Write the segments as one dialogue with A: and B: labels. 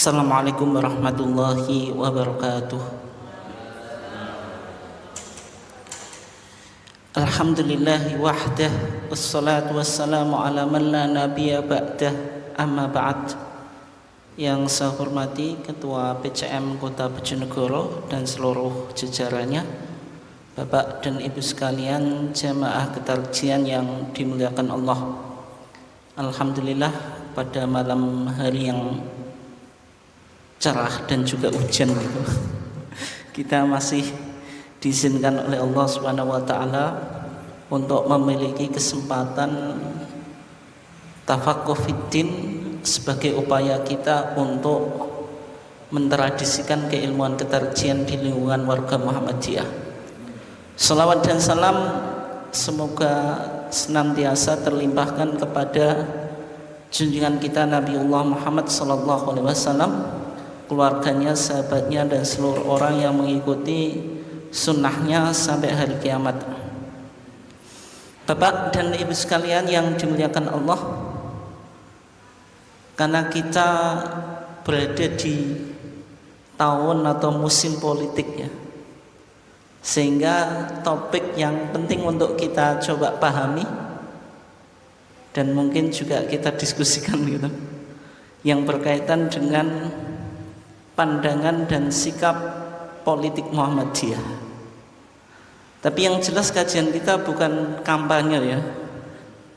A: Assalamualaikum warahmatullahi wabarakatuh. Alhamdulillahi wahdah, wassalatu wassalamu ala man la nabiyya ba'dah, amma ba'd. Yang saya hormati Ketua PCM Kota Bojonegoro dan seluruh jajarannya, Bapak dan Ibu sekalian jamaah ketarjian yang dimuliakan Allah. Alhamdulillah pada malam hari yang cerah dan juga hujan gitu, kita masih diizinkan oleh Allah Subhanahu wa taala untuk memiliki kesempatan tafaqquh fiddin sebagai upaya kita untuk mentradisikan keilmuan ketarjian di lingkungan warga Muhammadiyah. Salawat dan salam semoga senantiasa terlimpahkan kepada junjungan kita Nabiullah Muhammad sallallahu alaihi wasallam, keluarganya, sahabatnya, dan seluruh orang yang mengikuti sunnahnya sampai hari kiamat. Bapak dan Ibu sekalian yang dimuliakan Allah, karena kita berada di tahun atau musim politik ya, sehingga topik yang penting untuk kita coba pahami dan mungkin juga kita diskusikan gitu, yang berkaitan dengan pandangan dan sikap politik Muhammadiyah. Tapi yang jelas kajian kita bukan kampanye ya.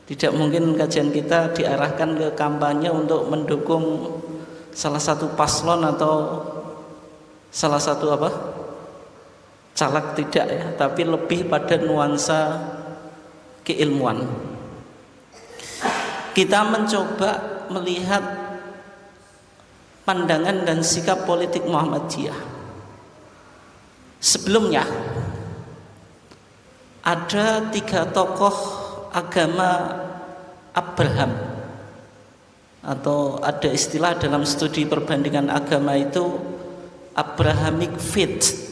A: Tidak mungkin kajian kita diarahkan ke kampanye untuk mendukung salah satu paslon atau salah satu caleg, tidak ya, tapi lebih pada nuansa keilmuan. Kita mencoba melihat pandangan dan sikap politik Muhammadiyah. Sebelumnya ada 3 tokoh agama Abraham, atau ada istilah dalam studi perbandingan agama itu Abrahamic faith,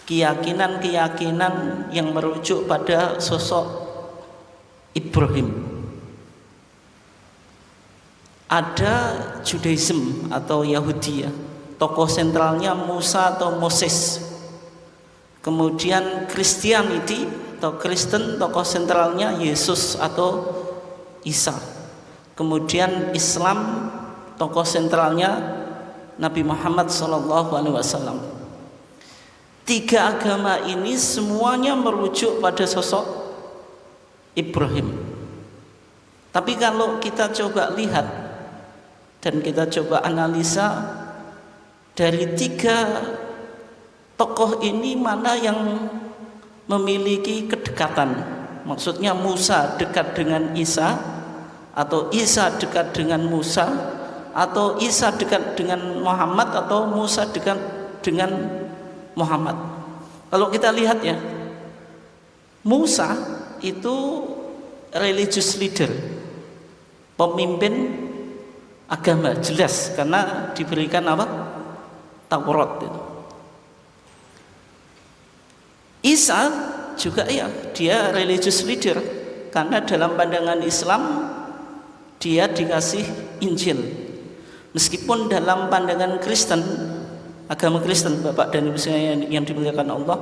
A: keyakinan-keyakinan yang merujuk pada sosok Ibrahim. Ada Judaism atau Yahudi ya, tokoh sentralnya Musa atau Moses. Kemudian Christianity atau Kristen, tokoh sentralnya Yesus atau Isa. Kemudian Islam, tokoh sentralnya Nabi Muhammad SAW. 3 agama ini semuanya merujuk pada sosok Ibrahim. Tapi kalau kita coba lihat dan kita coba analisa, dari 3 tokoh ini mana yang memiliki kedekatan? Maksudnya Musa dekat dengan Isa, atau Isa dekat dengan Musa, atau Isa dekat dengan Muhammad, atau Musa dekat dengan Muhammad. Kalau kita lihat ya, Musa itu religious leader, pemimpin agama, jelas, karena diberikan Taurat itu. Isa juga ya, dia religious leader, karena dalam pandangan Islam dia dikasih Injil. Meskipun dalam pandangan Kristen, agama Kristen, Bapak dan Ibu sekalian yang dimuliakan Allah,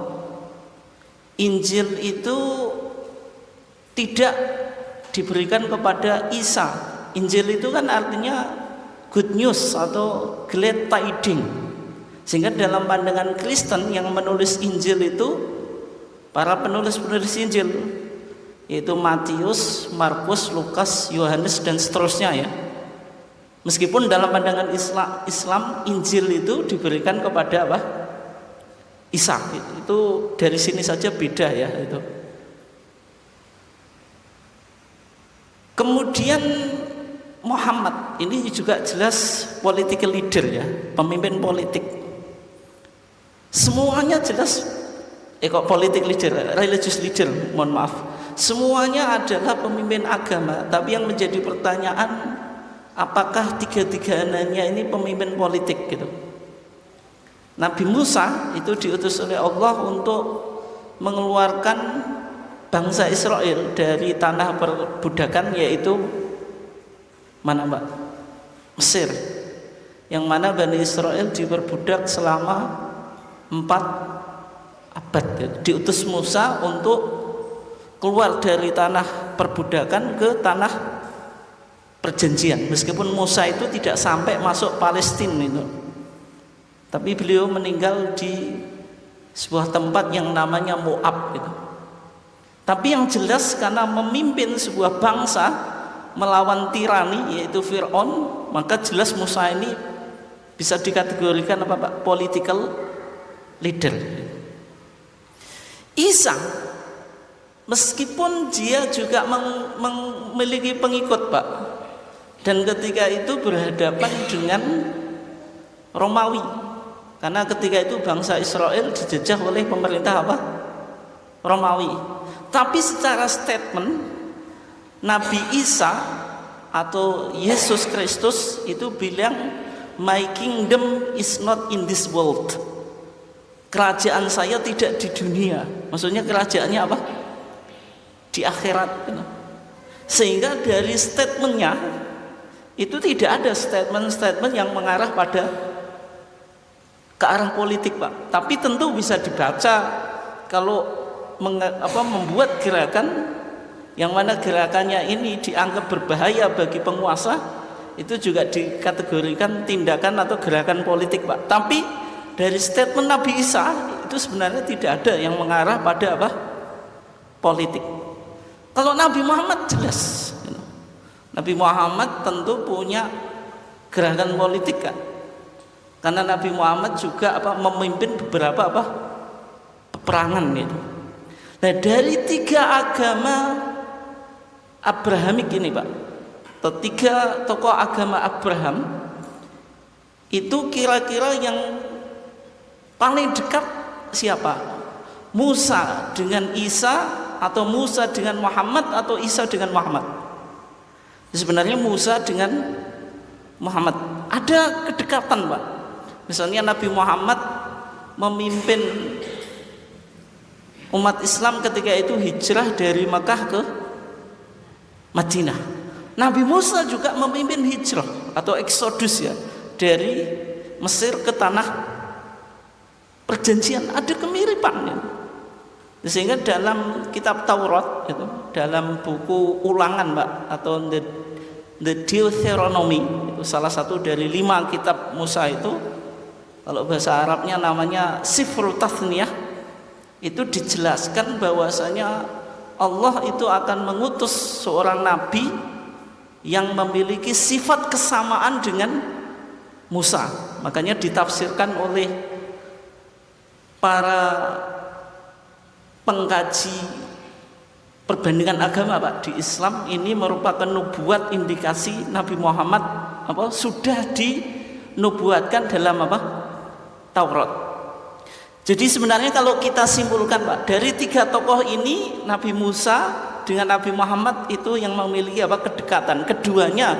A: Injil itu tidak diberikan kepada Isa. Injil itu kan artinya good news atau glad tidings. Sehingga dalam pandangan Kristen yang menulis Injil itu para penulis-penulis Injil, yaitu Matius, Markus, Lukas, Yohanes, dan seterusnya ya. Meskipun dalam pandangan Islam Injil itu diberikan kepada Isa. Itu dari sini saja beda ya itu. Kemudian Muhammad ini juga jelas political leader ya, pemimpin politik. Semuanya jelas politik leader, religious leader, mohon maaf. Semuanya adalah pemimpin agama, tapi yang menjadi pertanyaan, apakah 3-3-nya ini pemimpin politik gitu. Nabi Musa itu diutus oleh Allah untuk mengeluarkan bangsa Israel dari tanah perbudakan, yaitu mana Mesir. yang mana Bani Israel diperbudak selama 4 abad. Diutus Musa untuk keluar dari tanah perbudakan ke tanah perjanjian, meskipun Musa itu tidak sampai masuk Palestina itu, tapi beliau meninggal di sebuah tempat yang namanya Moab gitu. Tapi yang jelas karena memimpin sebuah bangsa melawan tirani yaitu Fir'aun, maka jelas Musa ini bisa dikategorikan apa Pak? Political leader. Isa meskipun dia juga memiliki pengikut Pak, dan ketika itu berhadapan dengan Romawi, karena ketika itu bangsa Israel dijajah oleh pemerintah apa? Romawi. Tapi secara statement Nabi Isa atau Yesus Kristus itu bilang, my kingdom is not in this world. Kerajaan saya tidak di dunia. Maksudnya kerajaannya apa? Di akhirat. Sehingga dari statementnya itu tidak ada statement-statement yang mengarah pada ke arah politik Pak. Tapi tentu bisa dibaca kalau membuat gerakan yang mana gerakannya ini dianggap berbahaya bagi penguasa, itu juga dikategorikan tindakan atau gerakan politik Pak. Tapi dari statement Nabi Isa itu sebenarnya tidak ada yang mengarah pada apa? Politik. Kalau Nabi Muhammad jelas, Nabi Muhammad tentu punya gerakan politik kan, karena Nabi Muhammad juga memimpin beberapa peperangan gitu. Nah dari 3 agama Abrahamik ini Pak, atau 3 tokoh agama Abraham itu kira-kira yang paling dekat siapa? Musa dengan Isa, atau Musa dengan Muhammad, atau Isa dengan Muhammad? Sebenarnya Musa dengan Muhammad ada kedekatan Pak. Misalnya Nabi Muhammad memimpin umat Islam ketika itu hijrah dari Makkah ke Madinah. Nabi Musa juga memimpin hijrah atau eksodus ya, dari Mesir ke tanah perjanjian. Ada kemiripan ya. Sehingga dalam kitab Taurat itu, dalam buku Ulangan Pak, atau The Deuteronomy, itu salah satu dari 5 kitab Musa itu, kalau bahasa Arabnya namanya Sifrul Tathniyah, itu dijelaskan bahwasanya Allah itu akan mengutus seorang nabi yang memiliki sifat kesamaan dengan Musa. Makanya ditafsirkan oleh para pengkaji perbandingan agama Pak, di Islam ini merupakan nubuat, indikasi Nabi Muhammad sudah dinubuatkan dalam Taurat. Jadi sebenarnya kalau kita simpulkan Pak, dari 3 tokoh ini, Nabi Musa dengan Nabi Muhammad itu yang memiliki kedekatan. Keduanya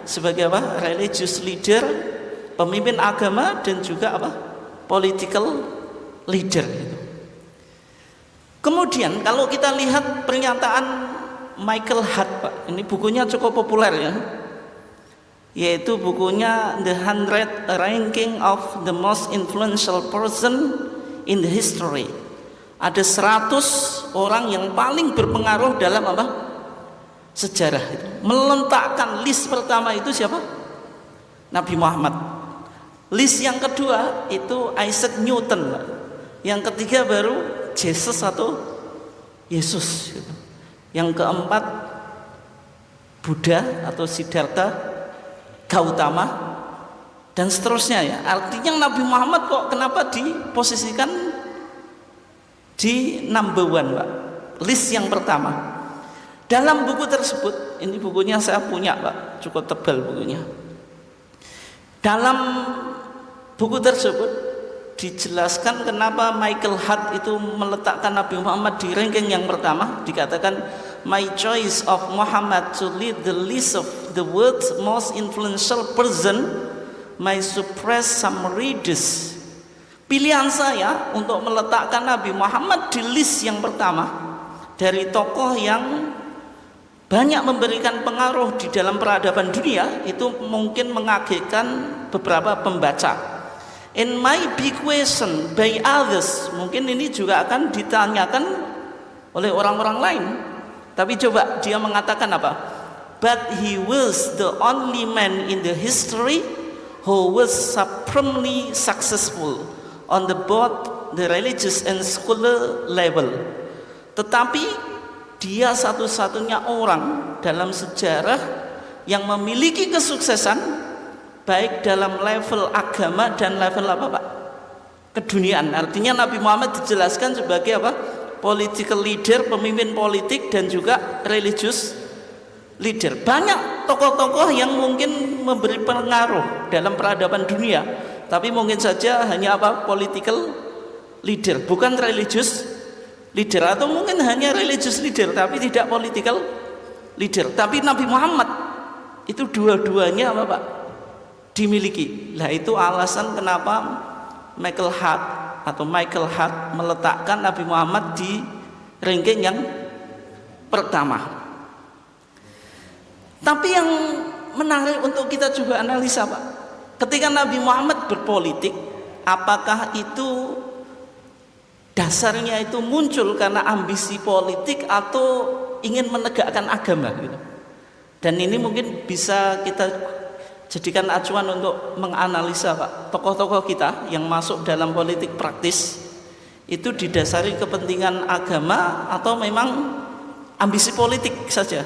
A: sebagai religious leader, pemimpin agama, dan juga political leader gitu. Kemudian kalau kita lihat pernyataan Michael Hart Pak, ini bukunya cukup populer ya, yaitu bukunya The 100 Ranking of the Most Influential Person in the History. Ada 100 orang yang paling berpengaruh dalam sejarah itu. Meletakkan list pertama itu siapa? Nabi Muhammad. List yang kedua itu Isaac Newton Pak. Yang ketiga baru Jesus atau Yesus gitu. Yang keempat Buddha atau Siddhartha Gautama, dan seterusnya ya. Artinya Nabi Muhammad kok kenapa diposisikan di number 1 Pak, list yang pertama. Dalam buku tersebut, ini bukunya saya punya Pak, cukup tebal bukunya. Dalam buku tersebut dijelaskan kenapa Michael Hart itu meletakkan Nabi Muhammad di ranking yang pertama. Dikatakan, my choice of Muhammad to lead the list of the world's most influential person may suppress some readers. Pilihan saya untuk meletakkan Nabi Muhammad di list yang pertama dari tokoh yang banyak memberikan pengaruh di dalam peradaban dunia, itu mungkin mengagetkan beberapa pembaca. And might be questioned by others, mungkin ini juga akan ditanyakan oleh orang-orang lain. Tapi coba dia mengatakan apa? But he was the only man in the history who was supremely successful on both the religious and scholar level. Tetapi dia satu-satunya orang dalam sejarah yang memiliki kesuksesan baik dalam level agama dan level apa Pak? Keduniaan. Artinya Nabi Muhammad dijelaskan sebagai apa? Political leader, pemimpin politik, dan juga religious leader. Banyak tokoh-tokoh yang mungkin memberi pengaruh dalam peradaban dunia, tapi mungkin saja hanya apa? Political leader, bukan religious leader, atau mungkin hanya religious leader tapi tidak political leader. Tapi Nabi Muhammad itu dua-duanya apa Pak? Dimiliki. Nah, itu alasan kenapa Michael Hart meletakkan Nabi Muhammad di ranking yang pertama. Tapi yang menarik untuk kita juga analisa Pak, ketika Nabi Muhammad berpolitik, apakah itu dasarnya itu muncul karena ambisi politik atau ingin menegakkan agama gitu. Dan ini mungkin bisa kita jadikan acuan untuk menganalisa Pak, tokoh-tokoh kita yang masuk dalam politik praktis itu didasari kepentingan agama atau memang ambisi politik saja,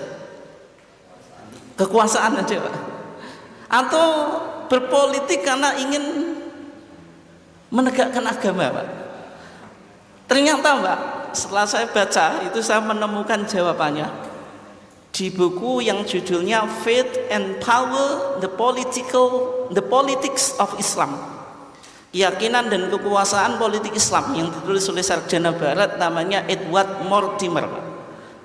A: kekuasaan aja Pak, atau berpolitik karena ingin menegakkan agama Pak. Ternyata Mbak, setelah saya baca itu saya menemukan jawabannya di buku yang judulnya Faith and Power, the Politics of Islam, Keyakinan dan Kekuasaan Politik Islam, yang ditulis oleh sarjana barat namanya Edward Mortimer.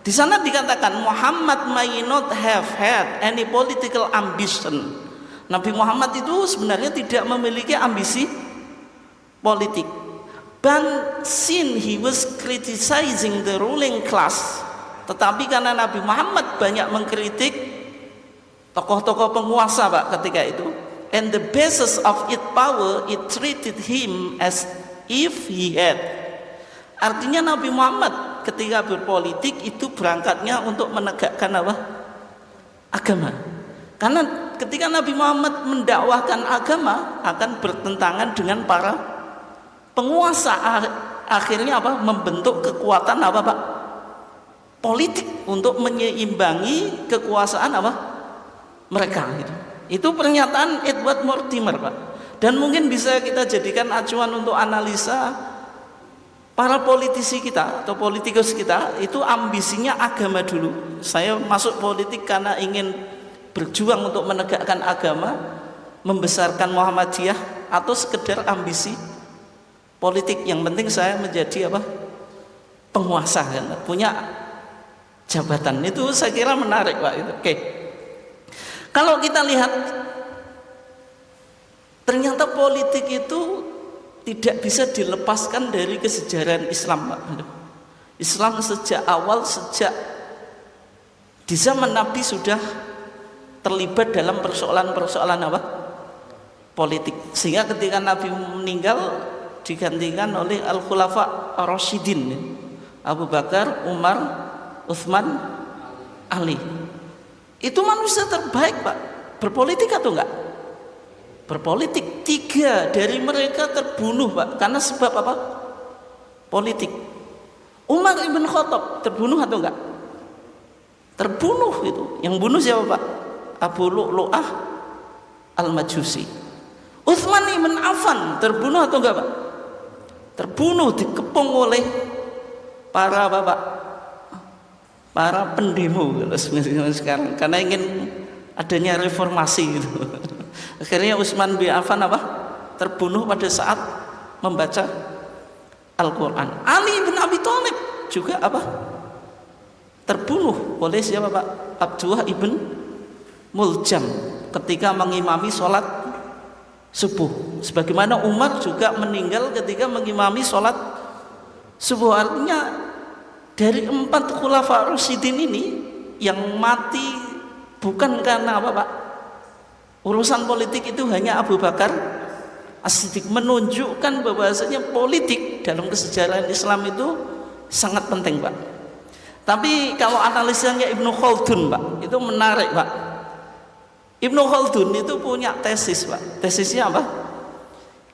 A: Di sana dikatakan Muhammad may not have had any political ambition. Nabi Muhammad itu sebenarnya tidak memiliki ambisi politik. But since he was criticizing the ruling class, tetapi karena Nabi Muhammad banyak mengkritik tokoh-tokoh penguasa Pak ketika itu, and the basis of its power, it treated him as if he had. Artinya Nabi Muhammad ketika berpolitik itu berangkatnya untuk menegakkan apa? Agama. Karena ketika Nabi Muhammad mendakwahkan agama akan bertentangan dengan para penguasa, akhirnya apa? Membentuk kekuatan apa Pak? Politik untuk menyeimbangi kekuasaan apa? Mereka gitu. Itu pernyataan Edward Mortimer Pak. Dan mungkin bisa kita jadikan acuan untuk analisa para politisi kita atau politikus kita itu ambisinya agama dulu. Saya masuk politik karena ingin berjuang untuk menegakkan agama, membesarkan Muhammadiyah, atau sekedar ambisi politik, yang penting saya menjadi apa? Penguasa kan, punya jabatan. Itu saya kira menarik Pak itu. Oke. Kalau kita lihat ternyata politik itu tidak bisa dilepaskan dari kesejarahan Islam Pak. Islam sejak awal, sejak di zaman Nabi sudah terlibat dalam persoalan-persoalan apa? Politik. Sehingga ketika Nabi meninggal digantikan oleh Al-Khulafa Ar-Rasyidin, Abu Bakar, Umar, Utsman, Ali. Itu manusia terbaik Pak. Berpolitik atau enggak? Berpolitik. 3 dari mereka terbunuh Pak, karena sebab apa? Politik. Umar ibn Khattab terbunuh atau enggak? Terbunuh itu. Yang bunuh siapa Pak? Abu Lu'lu'ah Al-Majusi. Utsman ibn Affan terbunuh atau enggak Pak? Terbunuh, dikepung oleh para bapak, para pendemo sekarang karena ingin adanya reformasi gitu. Akhirnya Utsman bin Affan apa? Terbunuh pada saat membaca Al-Quran. Ali bin Abi Thalib juga apa? Terbunuh oleh siapa Pak? Abdullah ibn Muljam ketika mengimami sholat subuh. Sebagaimana Umar juga meninggal ketika mengimami sholat subuh. Artinya dari 4 khulafa Rasyidin ini yang mati bukan karena apa Pak? Urusan politik itu hanya Abu Bakar As-Siddiq, menunjukkan bahwasanya politik dalam kesejarahan Islam itu sangat penting Pak. Tapi kalau analisanya Ibnu Khaldun Pak, itu menarik Pak. Ibnu Khaldun itu punya tesis Pak. Tesisnya apa?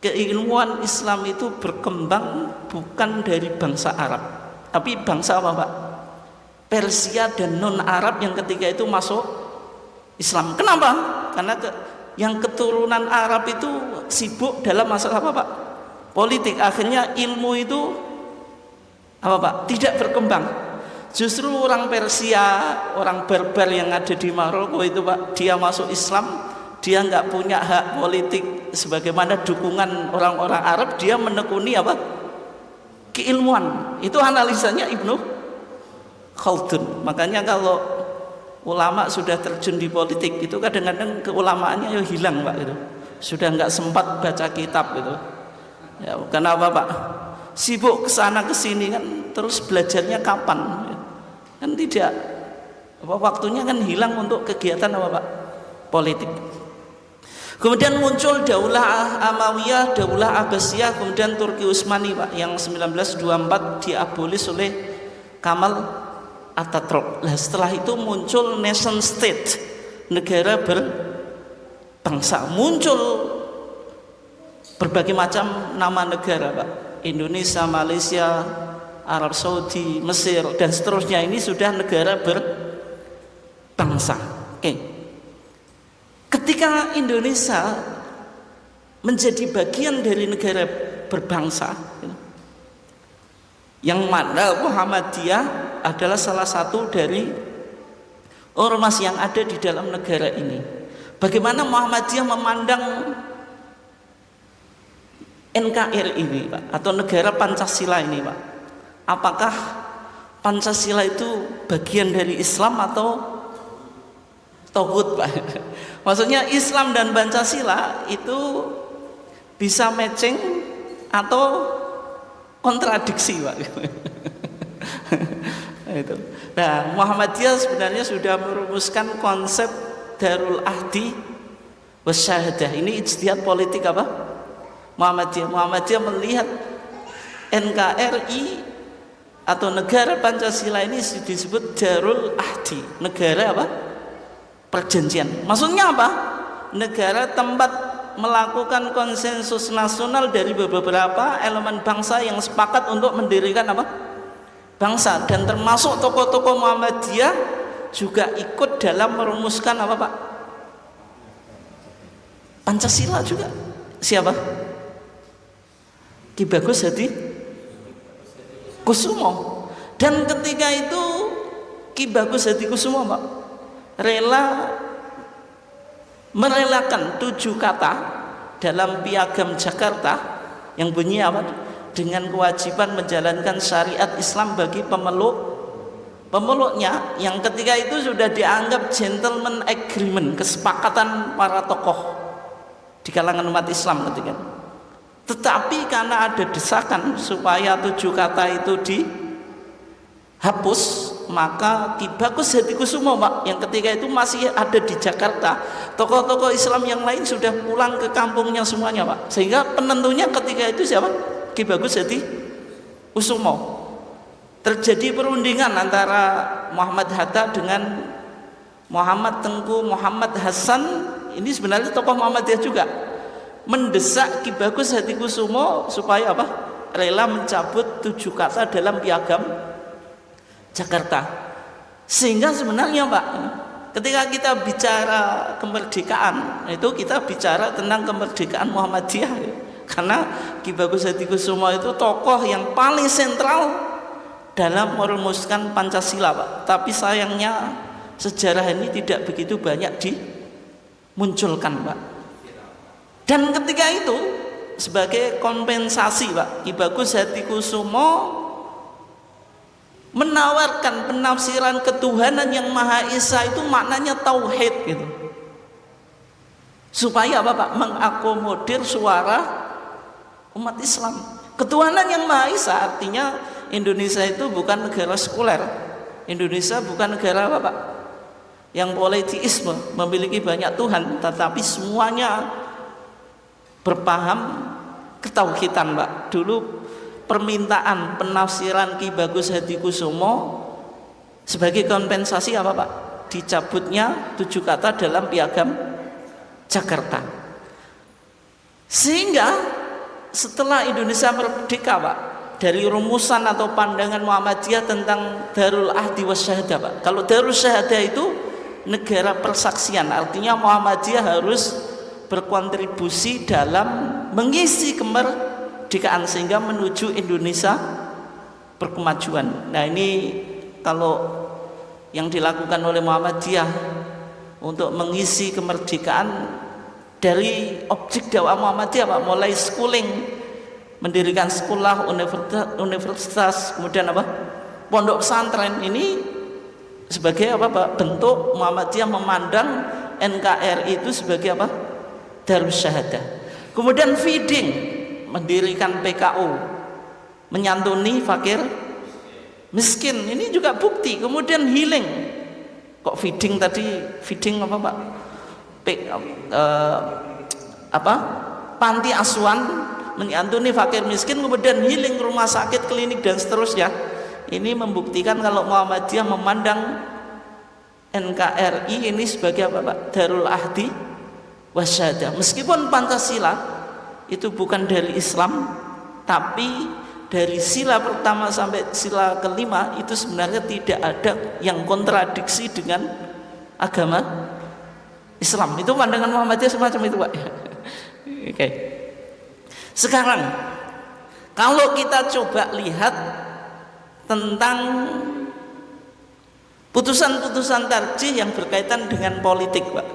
A: Keilmuan Islam itu berkembang bukan dari bangsa Arab, tapi bangsa apa Pak? Persia dan non-Arab yang ketika itu masuk Islam. Kenapa? Karena yang keturunan Arab itu sibuk dalam masalah apa Pak? Politik. Akhirnya ilmu itu apa Pak? Tidak berkembang. Justru orang Persia, orang barbar yang ada di Maroko itu Pak, dia masuk Islam, dia nggak punya hak politik sebagaimana dukungan orang-orang Arab, dia menekuni apa? Keilmuan. Itu analisanya Ibnu Khaldun. Makanya kalau ulama sudah terjun di politik itu kadang-kadang keulamaannya ya hilang Pak itu. Sudah nggak sempat baca kitab gitu. Ya, kenapa Pak? Sibuk kesana kesini kan, terus belajarnya kapan? Kan tidak. Waktunya kan hilang untuk kegiatan apa Pak? Politik. Kemudian muncul Daulah Amawiyah, Daulah Abbasiyah, kemudian Turki Utsmani Pak, yang 1924 diabolis oleh Kamal Ataturk. Nah, setelah itu muncul nation state, negara berbangsa. Muncul berbagai macam nama negara Pak. Indonesia, Malaysia, Arab Saudi, Mesir dan seterusnya. Ini sudah negara berbangsa. Oke. Ketika Indonesia menjadi bagian dari negara berbangsa, yang mana Muhammadiyah adalah salah satu dari ormas yang ada di dalam negara ini. Bagaimana Muhammadiyah memandang NKRI ini Pak, atau negara Pancasila ini Pak? Apakah Pancasila itu bagian dari Islam atau tauhid Pak? Maksudnya Islam dan Pancasila itu bisa matching atau kontradiksi Pak. Itu. Nah, Muhammadiyah sebenarnya sudah merumuskan konsep Darul Ahdi Wasyahadah. Ini ijtihad politik apa? Muhammadiyah melihat NKRI atau negara Pancasila ini disebut Darul Ahdi, negara apa? Perjanjian. Maksudnya apa? Negara tempat melakukan konsensus nasional dari beberapa elemen bangsa yang sepakat untuk mendirikan apa? Bangsa, dan termasuk tokoh-tokoh Muhammadiyah juga ikut dalam merumuskan apa Pak? Pancasila juga. Siapa? Ki Bagus Hadi Kusumo. Dan ketika itu Ki Bagus Hadi Kusumo Pak merelakan 7 kata dalam Piagam Jakarta yang bunyi apa? Dengan kewajiban menjalankan syariat Islam bagi pemeluknya, yang ketika itu sudah dianggap gentleman agreement, kesepakatan para tokoh di kalangan umat Islam ketika itu. Tetapi karena ada desakan supaya 7 kata itu dihapus, maka Ki Bagus Hadi Kusumo Pak, yang ketika itu masih ada di Jakarta, tokoh-tokoh Islam yang lain sudah pulang ke kampungnya semuanya Pak, sehingga penentunya ketika itu siapa? Ki Bagus Hadi Kusumo. Terjadi perundingan antara Muhammad Hatta dengan Muhammad Tengku Muhammad Hasan. Ini sebenarnya tokoh Muhammadiyah juga, mendesak Ki Bagus Hadi Kusumo supaya apa? Rela mencabut 7 kata dalam Piagam Jakarta. Sehingga sebenarnya Pak, ketika kita bicara kemerdekaan, itu kita bicara tentang kemerdekaan Muhammadiyah. Karena Ki Bagus Hadi Kusumo itu tokoh yang paling sentral dalam merumuskan Pancasila Pak. Tapi sayangnya sejarah ini tidak begitu banyak dimunculkan Pak. Dan ketika itu sebagai kompensasi Pak, Ki Bagus Hadi Kusumo menawarkan penafsiran ketuhanan yang Maha Esa, itu maknanya tauhid gitu. Supaya apa Pak? Mengakomodir suara umat Islam. Ketuhanan yang Maha Esa artinya Indonesia itu bukan negara sekuler. Indonesia bukan negara apa Pak? yang politeisme, memiliki banyak Tuhan, tetapi semuanya berpaham ketauhidan, Pak. Dulu permintaan penafsiran Ki Bagus Hadikusumo sebagai kompensasi apa, Pak? Dicabutnya 7 kata dalam Piagam Jakarta. Sehingga setelah Indonesia merdeka, Pak, dari rumusan atau pandangan Muhammadiyah tentang Darul Ahdi Wasyahadah, Pak. Kalau Darul Syahadah itu negara persaksian, artinya Muhammadiyah harus berkontribusi dalam mengisi kemerdekaan sehingga menuju Indonesia berkemajuan. Nah, ini kalau yang dilakukan oleh Muhammadiyah untuk mengisi kemerdekaan dari objek dakwah Muhammadiyah, Pak, mulai schooling, mendirikan sekolah, universitas, kemudian apa? Pondok pesantren, ini sebagai apa, Pak? Bentuk Muhammadiyah memandang NKRI itu sebagai apa? Darus Syahadah. Kemudian feeding, mendirikan PKU, menyantuni fakir miskin, ini juga bukti. Kemudian healing, kok feeding tadi, feeding apa, Pak? Panti asuhan, menyantuni fakir miskin, kemudian healing, rumah sakit, klinik, dan seterusnya. Ini membuktikan kalau Muhammadiyah memandang NKRI ini sebagai apa, Pak? Darul Ahdi Wasyahadah. Meskipun Pancasila itu bukan dari Islam, tapi dari sila pertama sampai sila kelima itu sebenarnya tidak ada yang kontradiksi dengan agama Islam. Itu pandangan Muhammadiyah semacam itu, Pak. Oke. Sekarang kalau kita coba lihat tentang putusan-putusan tarjih yang berkaitan dengan politik, Pak,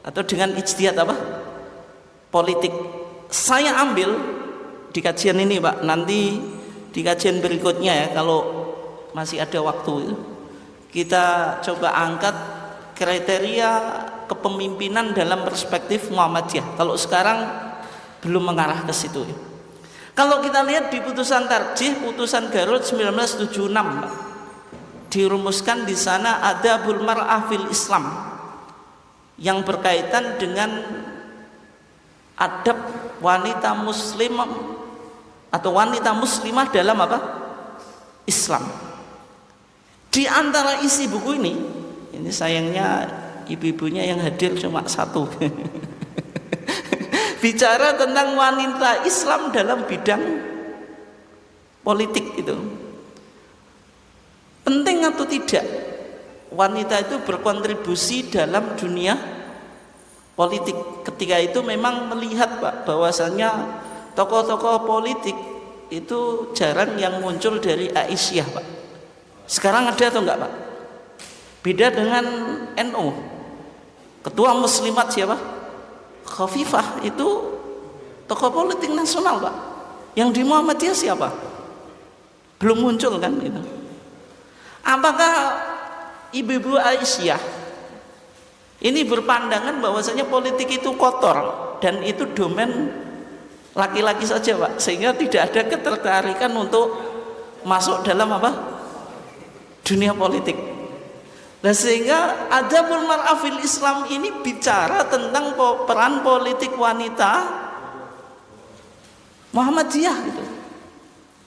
A: atau dengan ijtihad apa? Politik. Saya ambil di kajian ini, Pak, nanti di kajian berikutnya ya, kalau masih ada waktu, kita coba angkat kriteria kepemimpinan dalam perspektif Muhammadiyah. Kalau sekarang belum mengarah ke situ ya. Kalau kita lihat di putusan tarjih, putusan Garut 1976, Pak, dirumuskan di sana adabul mar'ah fil Islam yang berkaitan dengan adab wanita muslim atau wanita muslimah dalam apa? Islam. Di antara isi buku ini sayangnya ibu-ibunya yang hadir cuma satu. Bicara tentang wanita Islam dalam bidang politik itu. Penting atau tidak wanita itu berkontribusi dalam dunia politik? Ketika itu memang melihat, Pak, bahwasanya tokoh-tokoh politik itu jarang yang muncul dari Aisyah, Pak. Sekarang ada atau enggak, Pak? Beda dengan NU. Ketua Muslimat siapa? Khafifah, itu tokoh politik nasional, Pak. Yang di Muhammadiyah siapa? Belum muncul kan itu. Apakah ibu-ibu Aisyah ini berpandangan bahwasanya politik itu kotor dan itu domain laki-laki saja, Pak, sehingga tidak ada ketertarikan untuk masuk dalam apa? Dunia politik. Nah, sehingga adabul mar'ah fil Islam ini bicara tentang peran politik wanita Muhammadiyah gitu.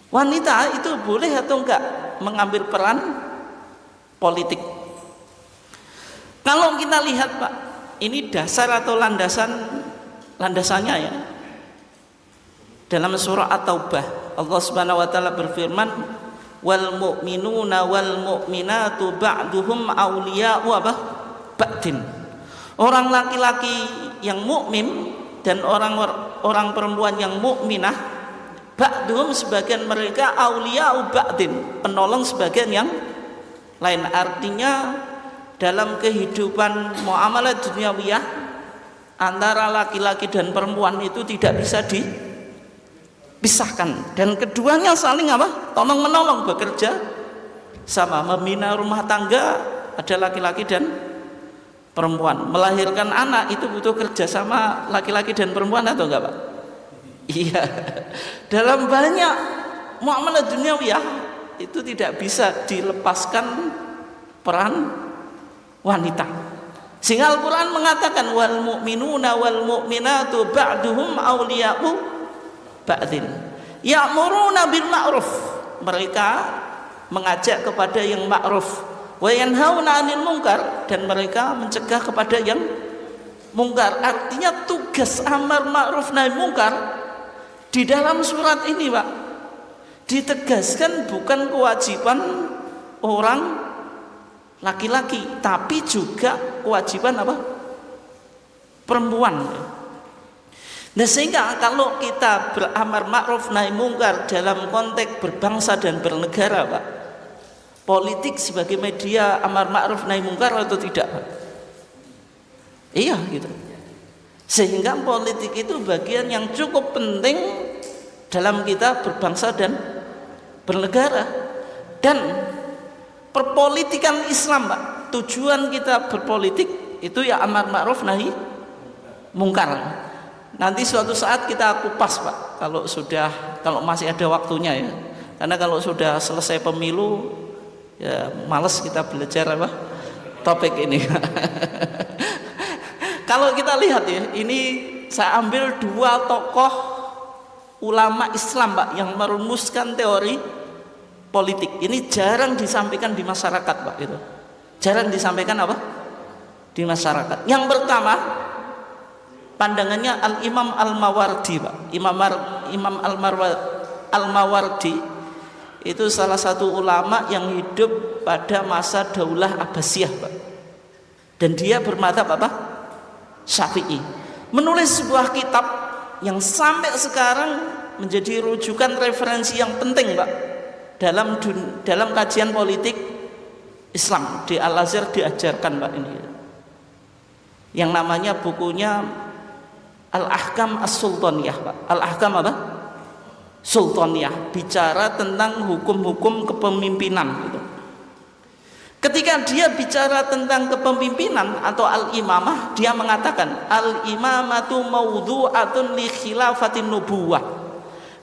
A: Wanita itu boleh atau enggak mengambil peran politik? Kalau kita lihat, Pak, ini dasar atau landasannya ya. Dalam surah At-Taubah, Allah Subhanahu wa taala berfirman, wal mu'minuna wal mu'minatu ba'duhum awliya'u apa? Ba'din. Orang laki-laki yang mukmin dan orang perempuan yang mukminah, ba'duhum sebagian mereka awliya'u ba'din, penolong sebagian yang lain. Artinya dalam kehidupan muamalah duniawiyah antara laki-laki dan perempuan itu tidak bisa dipisahkan, dan keduanya saling apa? Tolong menolong, bekerja sama. Membina rumah tangga ada laki-laki dan perempuan. Melahirkan anak itu butuh kerja sama laki-laki dan perempuan atau enggak, Pak? Iya. Dalam banyak muamalah duniawiyah itu tidak bisa dilepaskan peran wanita. Sehingga Al-Quran mengatakan wal mu'minuna wal mu'minatu ba'duhum awliya'u ba'din ya'muruna bil ma'ruf, mereka mengajak kepada yang ma'ruf, wa yanhauna 'anil munkar, dan mereka mencegah kepada yang mungkar. Artinya tugas amar ma'ruf nahi mungkar di dalam surat ini, Pak, ditegaskan bukan kewajiban orang laki-laki, tapi juga kewajiban apa? Perempuan. Nah, sehingga kalau kita beramar ma'ruf nahi mungkar dalam konteks berbangsa dan bernegara, Pak, politik sebagai media amar ma'ruf nahi mungkar atau tidak, Pak? Iya gitu. Sehingga politik itu bagian yang cukup penting dalam kita berbangsa dan bernegara. Dan perpolitikan Islam, Pak, tujuan kita berpolitik itu ya amar ma'ruf nahi mungkar. Nanti suatu saat kita kupas, Pak, kalau masih ada waktunya ya. Karena kalau sudah selesai pemilu ya males kita belajar apa topik ini. Kalau kita lihat ya, ini saya ambil 2 tokoh ulama Islam, Pak, yang merumuskan teori politik. Ini jarang disampaikan di masyarakat, Pak, itu. Jarang disampaikan apa? Di masyarakat. Yang pertama, pandangannya Al-Imam Al-Mawardi, Pak. Imam Al-Mawardi itu salah satu ulama yang hidup pada masa Daulah Abbasiyah, Pak. Dan dia bermadzhab apa? Syafi'i. Menulis sebuah kitab yang sampai sekarang menjadi rujukan referensi yang penting, Pak, dalam kajian politik Islam. Di Al-Azhar diajarkan, Pak, ini. Yang namanya bukunya Al-Ahkam As-Sultaniyah, Pak. Al-Ahkam apa? Sultaniyah, bicara tentang hukum-hukum kepemimpinan gitu. Ketika dia bicara tentang kepemimpinan atau al-imamah, dia mengatakan al-imamatu mawdu'atun li khilafatin nubuwah.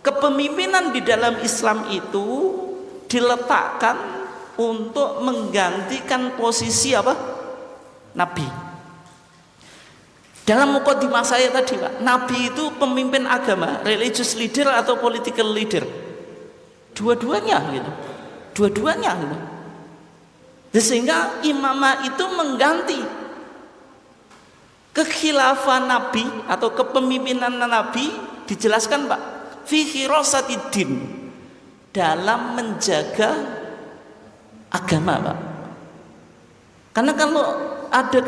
A: Kepemimpinan di dalam Islam itu diletakkan untuk menggantikan posisi apa? Nabi. Dalam mukadimah saya tadi, Pak, Nabi itu pemimpin agama, religious leader atau political leader. Dua-duanya gitu. Dua-duanya gitu. Sehingga imamah itu mengganti kekhilafan Nabi atau kepemimpinan Nabi, dijelaskan, Pak, fi hirasatiddin, dalam menjaga agama, Pak. Karena kalau ada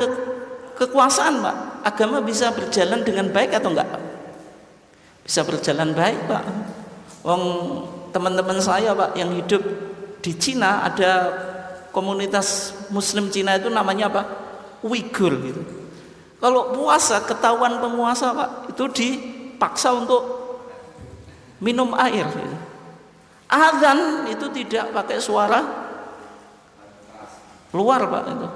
A: kekuasaan, Pak, agama bisa berjalan dengan baik atau enggak, Pak? Bisa berjalan baik, Pak. Wong teman-teman saya, Pak, yang hidup di Cina, ada komunitas Muslim Cina itu namanya apa? Uighur gitu. Kalau puasa, ketahuan penguasa, Pak, itu dipaksa untuk minum air gitu. Azan itu tidak pakai suara luar, Pak, itu.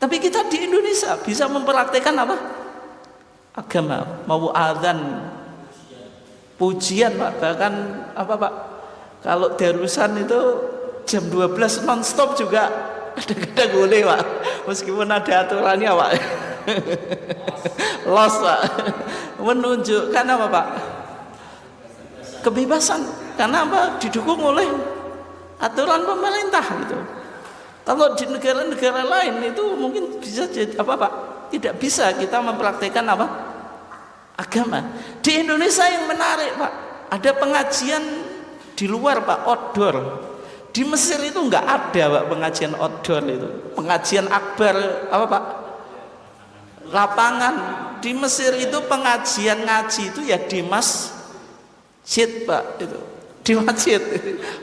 A: Tapi kita di Indonesia bisa mempraktekkan apa? Agama, mau azan, pujian, Pak, bahkan apa, Pak? Kalau darusan itu jam 12 non-stop juga kadang-kadang boleh, Pak, meskipun ada aturannya, Pak. Los, Pak, menunjukkan apa, Pak? Kebebasan, karena apa? Didukung oleh aturan pemerintah gitu. Kalau di negara-negara lain itu mungkin bisa jadi apa, Pak? Tidak bisa kita mempraktekkan apa? Agama. Di Indonesia yang menarik, Pak, ada pengajian di luar, Pak, outdoor. Di Mesir itu enggak ada, Pak, pengajian outdoor itu. Pengajian akbar apa, Pak? Lapangan. Di Mesir itu pengajian ngaji itu ya di masjid, Pak, itu. Di masjid.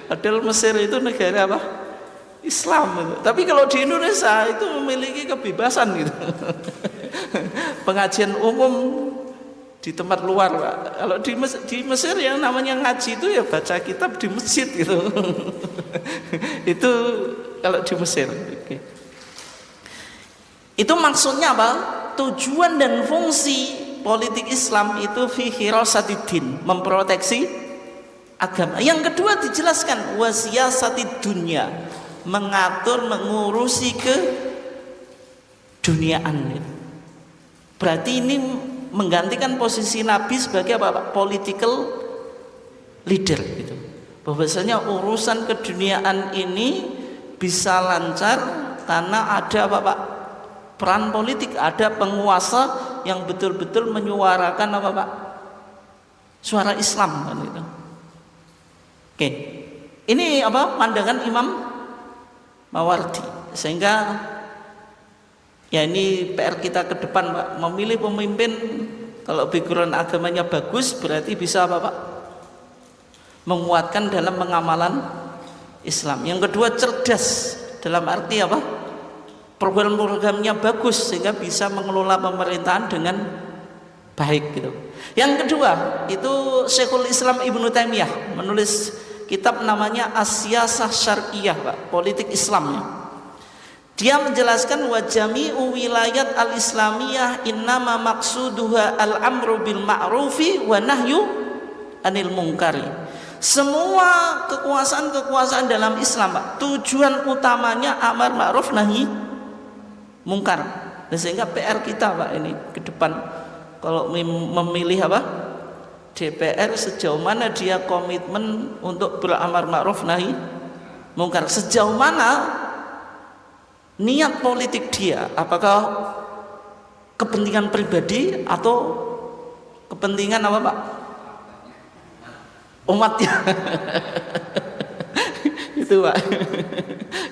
A: Padahal Mesir itu negara apa? Islam itu. Tapi kalau di Indonesia itu memiliki kebebasan gitu. Pengajian umum di tempat luar, Pak. Kalau di Mesir yang namanya ngaji itu ya baca kitab di masjid gitu. Itu kalau di Mesir. Oke. Itu maksudnya apa? Tujuan dan fungsi politik Islam itu fi hirasatiddin, memproteksi agama. Yang kedua dijelaskan wasiyasatid dunya, mengatur, mengurusi duniaan gitu. Berarti ini menggantikan posisi Nabi sebagai apa Pak? Political leader gitu. Bahwasanya urusan keduniaan ini bisa lancar karena ada apa Pak? Peran politik, ada penguasa yang betul-betul menyuarakan apa Pak? Suara Islam kan gitu. Oke. Ini apa pandangan Imam Mawardi. Sehingga ya ini PR kita ke depan Pak, memilih pemimpin kalau background agamanya bagus berarti bisa apa Pak? Menguatkan dalam pengamalan Islam. Yang kedua cerdas dalam arti apa? Program-programnya bagus sehingga bisa mengelola pemerintahan dengan baik gitu. Yang kedua itu Syekhul Islam Ibnu Taimiyah menulis kitab namanya As-Siyasah Syar'iyyah Pak, politik Islamnya. Dia menjelaskan wa jami'u wilayat al-islamiyah innama maqsuduha al-amru bil ma'rufi wa nahyu anil munkari. Semua kekuasaan-kekuasaan dalam Islam Pak, tujuan utamanya amar ma'ruf nahi mungkar. Dan sehingga PR kita Pak ini ke depan kalau memilih apa? DPR sejauh mana dia komitmen untuk beramar ma'ruf nahi mungkar, sejauh mana niat politik dia, apakah kepentingan pribadi atau kepentingan apa Pak? Umatnya. Itu Pak.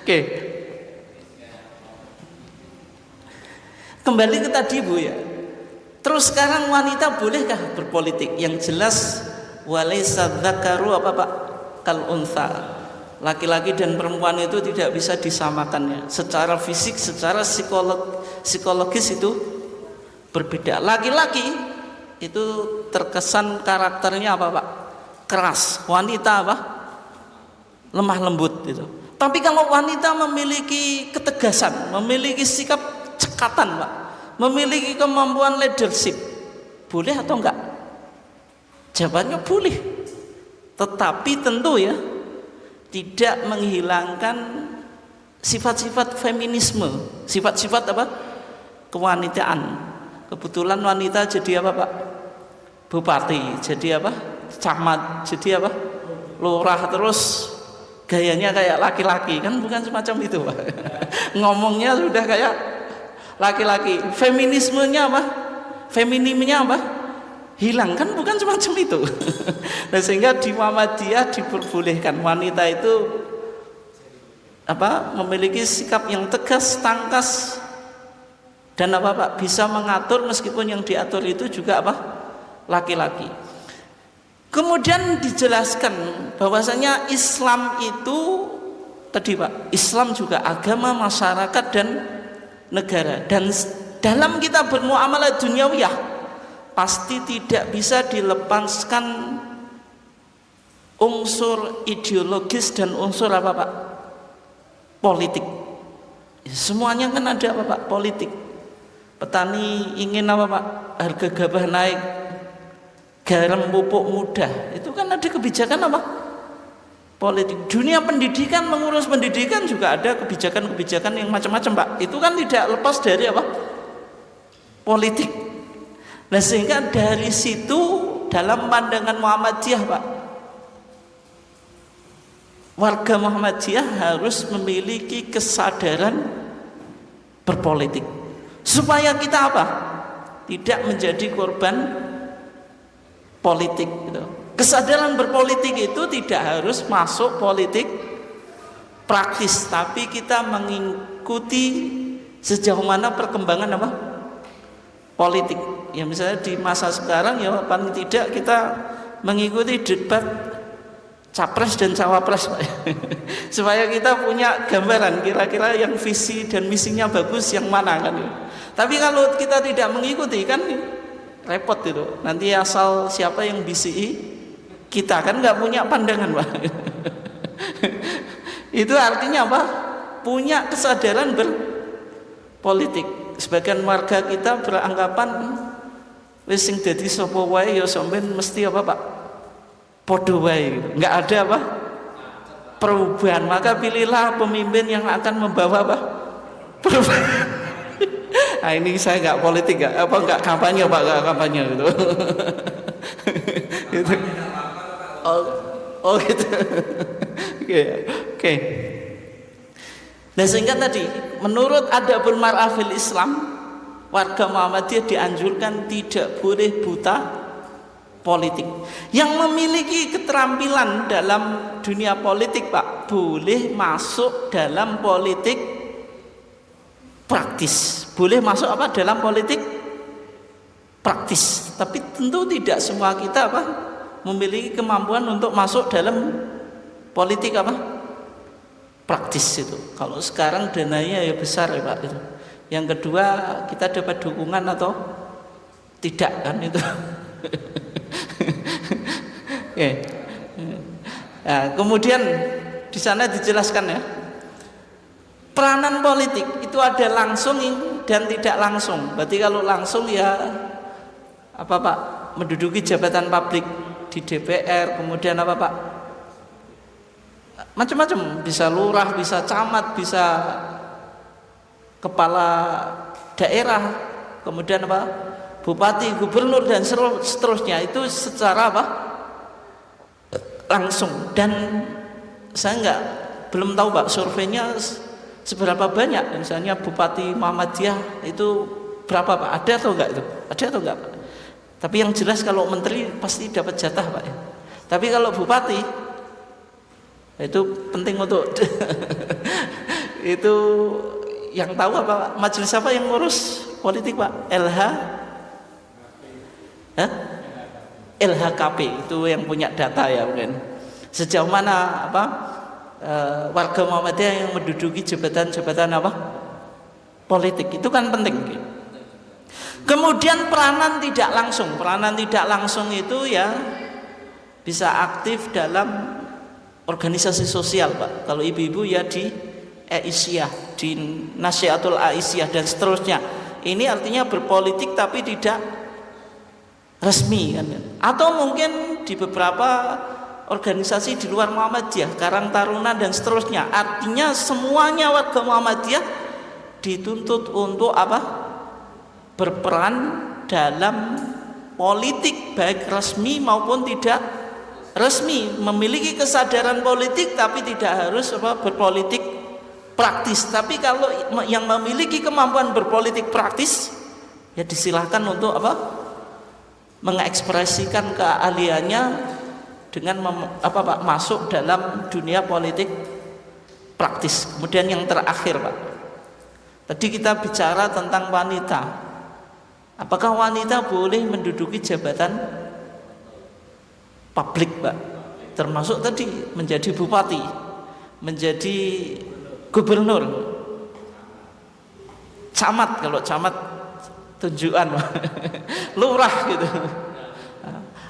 A: Oke. Kembali ke tadi Bu ya. Terus sekarang wanita bolehkah berpolitik? Yang jelas walaysa dzakaru apa Pak? Kal untha. Laki-laki dan perempuan itu tidak bisa disamakannya. Secara fisik, secara psikologis itu berbeda. Laki-laki itu terkesan karakternya apa Pak? Keras. Wanita apa? Lemah lembut gitu. Tapi kalau wanita memiliki ketegasan, memiliki sikap cekatan Pak, memiliki kemampuan leadership, boleh atau enggak? Jawabannya boleh. Tetapi tentu ya tidak menghilangkan sifat-sifat feminisme, sifat-sifat apa? Kewanitaan. Kebetulan wanita jadi apa Pak? Bupati, jadi apa? Camat, jadi apa? Lurah, terus gayanya kayak laki-laki, kan bukan semacam itu Pak. Ngomongnya sudah kayak laki-laki. Feminismenya apa? Feminimnya apa? Hilang, kan bukan semacam itu. Nah, sehingga di Muhammadiyah diperbolehkan wanita itu apa? Memiliki sikap yang tegas, tangkas, dan apa Pak? Bisa mengatur meskipun yang diatur itu juga apa? Laki-laki. Kemudian dijelaskan bahwasanya Islam itu tadi Pak, Islam juga agama, masyarakat dan negara. Dan dalam kita bermuamalah duniawiyah pasti tidak bisa dilepaskan unsur ideologis dan unsur apa Pak? Politik. Semuanya kan ada apa Pak? Politik. Petani ingin apa Pak? Harga gabah naik, garam pupuk mudah, itu kan ada kebijakan apa? Politik. Dunia pendidikan, mengurus pendidikan juga ada kebijakan-kebijakan yang macam-macam Pak. Itu kan tidak lepas dari apa? Politik. Nah, sehingga dari situ dalam pandangan Muhammadiyah Pak, warga Muhammadiyah harus memiliki kesadaran berpolitik supaya kita apa? Tidak menjadi korban politik gitu. Kesadaran berpolitik itu tidak harus masuk politik praktis, tapi kita mengikuti sejauh mana perkembangan apa? Politik. Ya misalnya di masa sekarang ya paling tidak kita mengikuti debat capres dan cawapres Pak. Supaya kita punya gambaran kira-kira yang visi dan misinya bagus yang mana kan. Tapi kalau kita tidak mengikuti kan repot itu. Nanti asal siapa yang bisi kita kan nggak punya pandangan Pak. Itu artinya apa? Punya kesadaran berpolitik. Sebagian warga kita beranggapan wis sing dadi sapa wae ya sampean mesti apa Pak? Padha wae gitu. Enggak ada apa? Perubahan. Maka pilihlah pemimpin yang akan membawa apa? Perubahan. Nah, ini saya nggak politik, nggak kampanye Pak, nggak kampanye gitu. Gitu. Oh gitu. Oke. Nah sehingga tadi menurut Adabul Mar'ah fil Islam, warga Muhammadiyah dianjurkan tidak boleh buta politik. Yang memiliki keterampilan dalam dunia politik Pak, boleh masuk dalam politik praktis. Boleh masuk apa? Dalam politik praktis. Tapi tentu tidak semua kita apa? Memiliki kemampuan untuk masuk dalam politik apa? Praktis itu. Kalau sekarang dananya ya besar ya Pak itu. Yang kedua, kita dapat dukungan atau tidak kan itu. Oke. Nah, kemudian di sana dijelaskan ya, peranan politik itu ada langsung dan tidak langsung. Berarti kalau langsung ya apa Pak? Menduduki jabatan publik di DPR, kemudian apa Pak? Macam-macam, bisa lurah, bisa camat, bisa kepala daerah, kemudian apa? Bupati, gubernur dan seterusnya, itu secara apa? Langsung. Dan saya belum tahu Pak surveinya seberapa banyak, misalnya Bupati Muhammadiyah itu berapa Pak? Ada atau enggak itu? Ada atau enggak Pak? Tapi yang jelas kalau menteri pasti dapat jatah Pak ya. Tapi kalau bupati itu penting untuk itu yang tahu apa majelis apa yang ngurus politik Pak? LHKP itu yang punya data ya mungkin. Sejauh mana apa warga Muhammadiyah yang menduduki jabatan-jabatan apa? Politik itu kan penting. Kemudian peranan tidak langsung itu ya bisa aktif dalam organisasi sosial Pak. Kalau ibu-ibu ya di Aisyah, di Nasyiatul Aisyah dan seterusnya. Ini artinya berpolitik tapi tidak resmi kan. Atau mungkin di beberapa organisasi di luar Muhammadiyah, Karang Taruna dan seterusnya. Artinya semuanya warga Muhammadiyah dituntut untuk apa? Berperan dalam politik baik resmi maupun tidak resmi, memiliki kesadaran politik tapi tidak harus apa berpolitik praktis. Tapi kalau yang memiliki kemampuan berpolitik praktis ya disilahkan untuk apa mengekspresikan keahliannya dengan Pak masuk dalam dunia politik praktis. Kemudian yang terakhir Pak, tadi kita bicara tentang wanita. Apakah wanita boleh menduduki jabatan publik Pak? Termasuk tadi menjadi bupati, menjadi gubernur, camat, kalau camat tunjukan lurah gitu,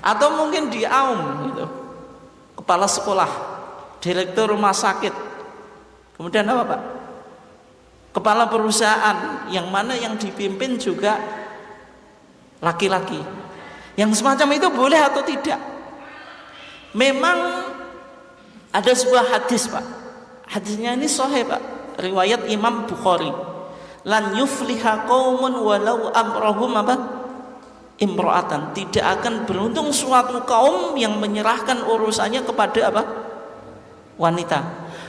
A: atau mungkin di AUM gitu, kepala sekolah, direktur rumah sakit, kemudian apa Pak? Kepala perusahaan, yang mana yang dipimpin juga laki-laki. Yang semacam itu boleh atau tidak? Memang ada sebuah hadis Pak, hadisnya ini sahih Pak, riwayat Imam Bukhari, lan yufliha qaumun walau amrahum apa? Imra'atan. Tidak akan beruntung suatu kaum yang menyerahkan urusannya kepada apa? Wanita.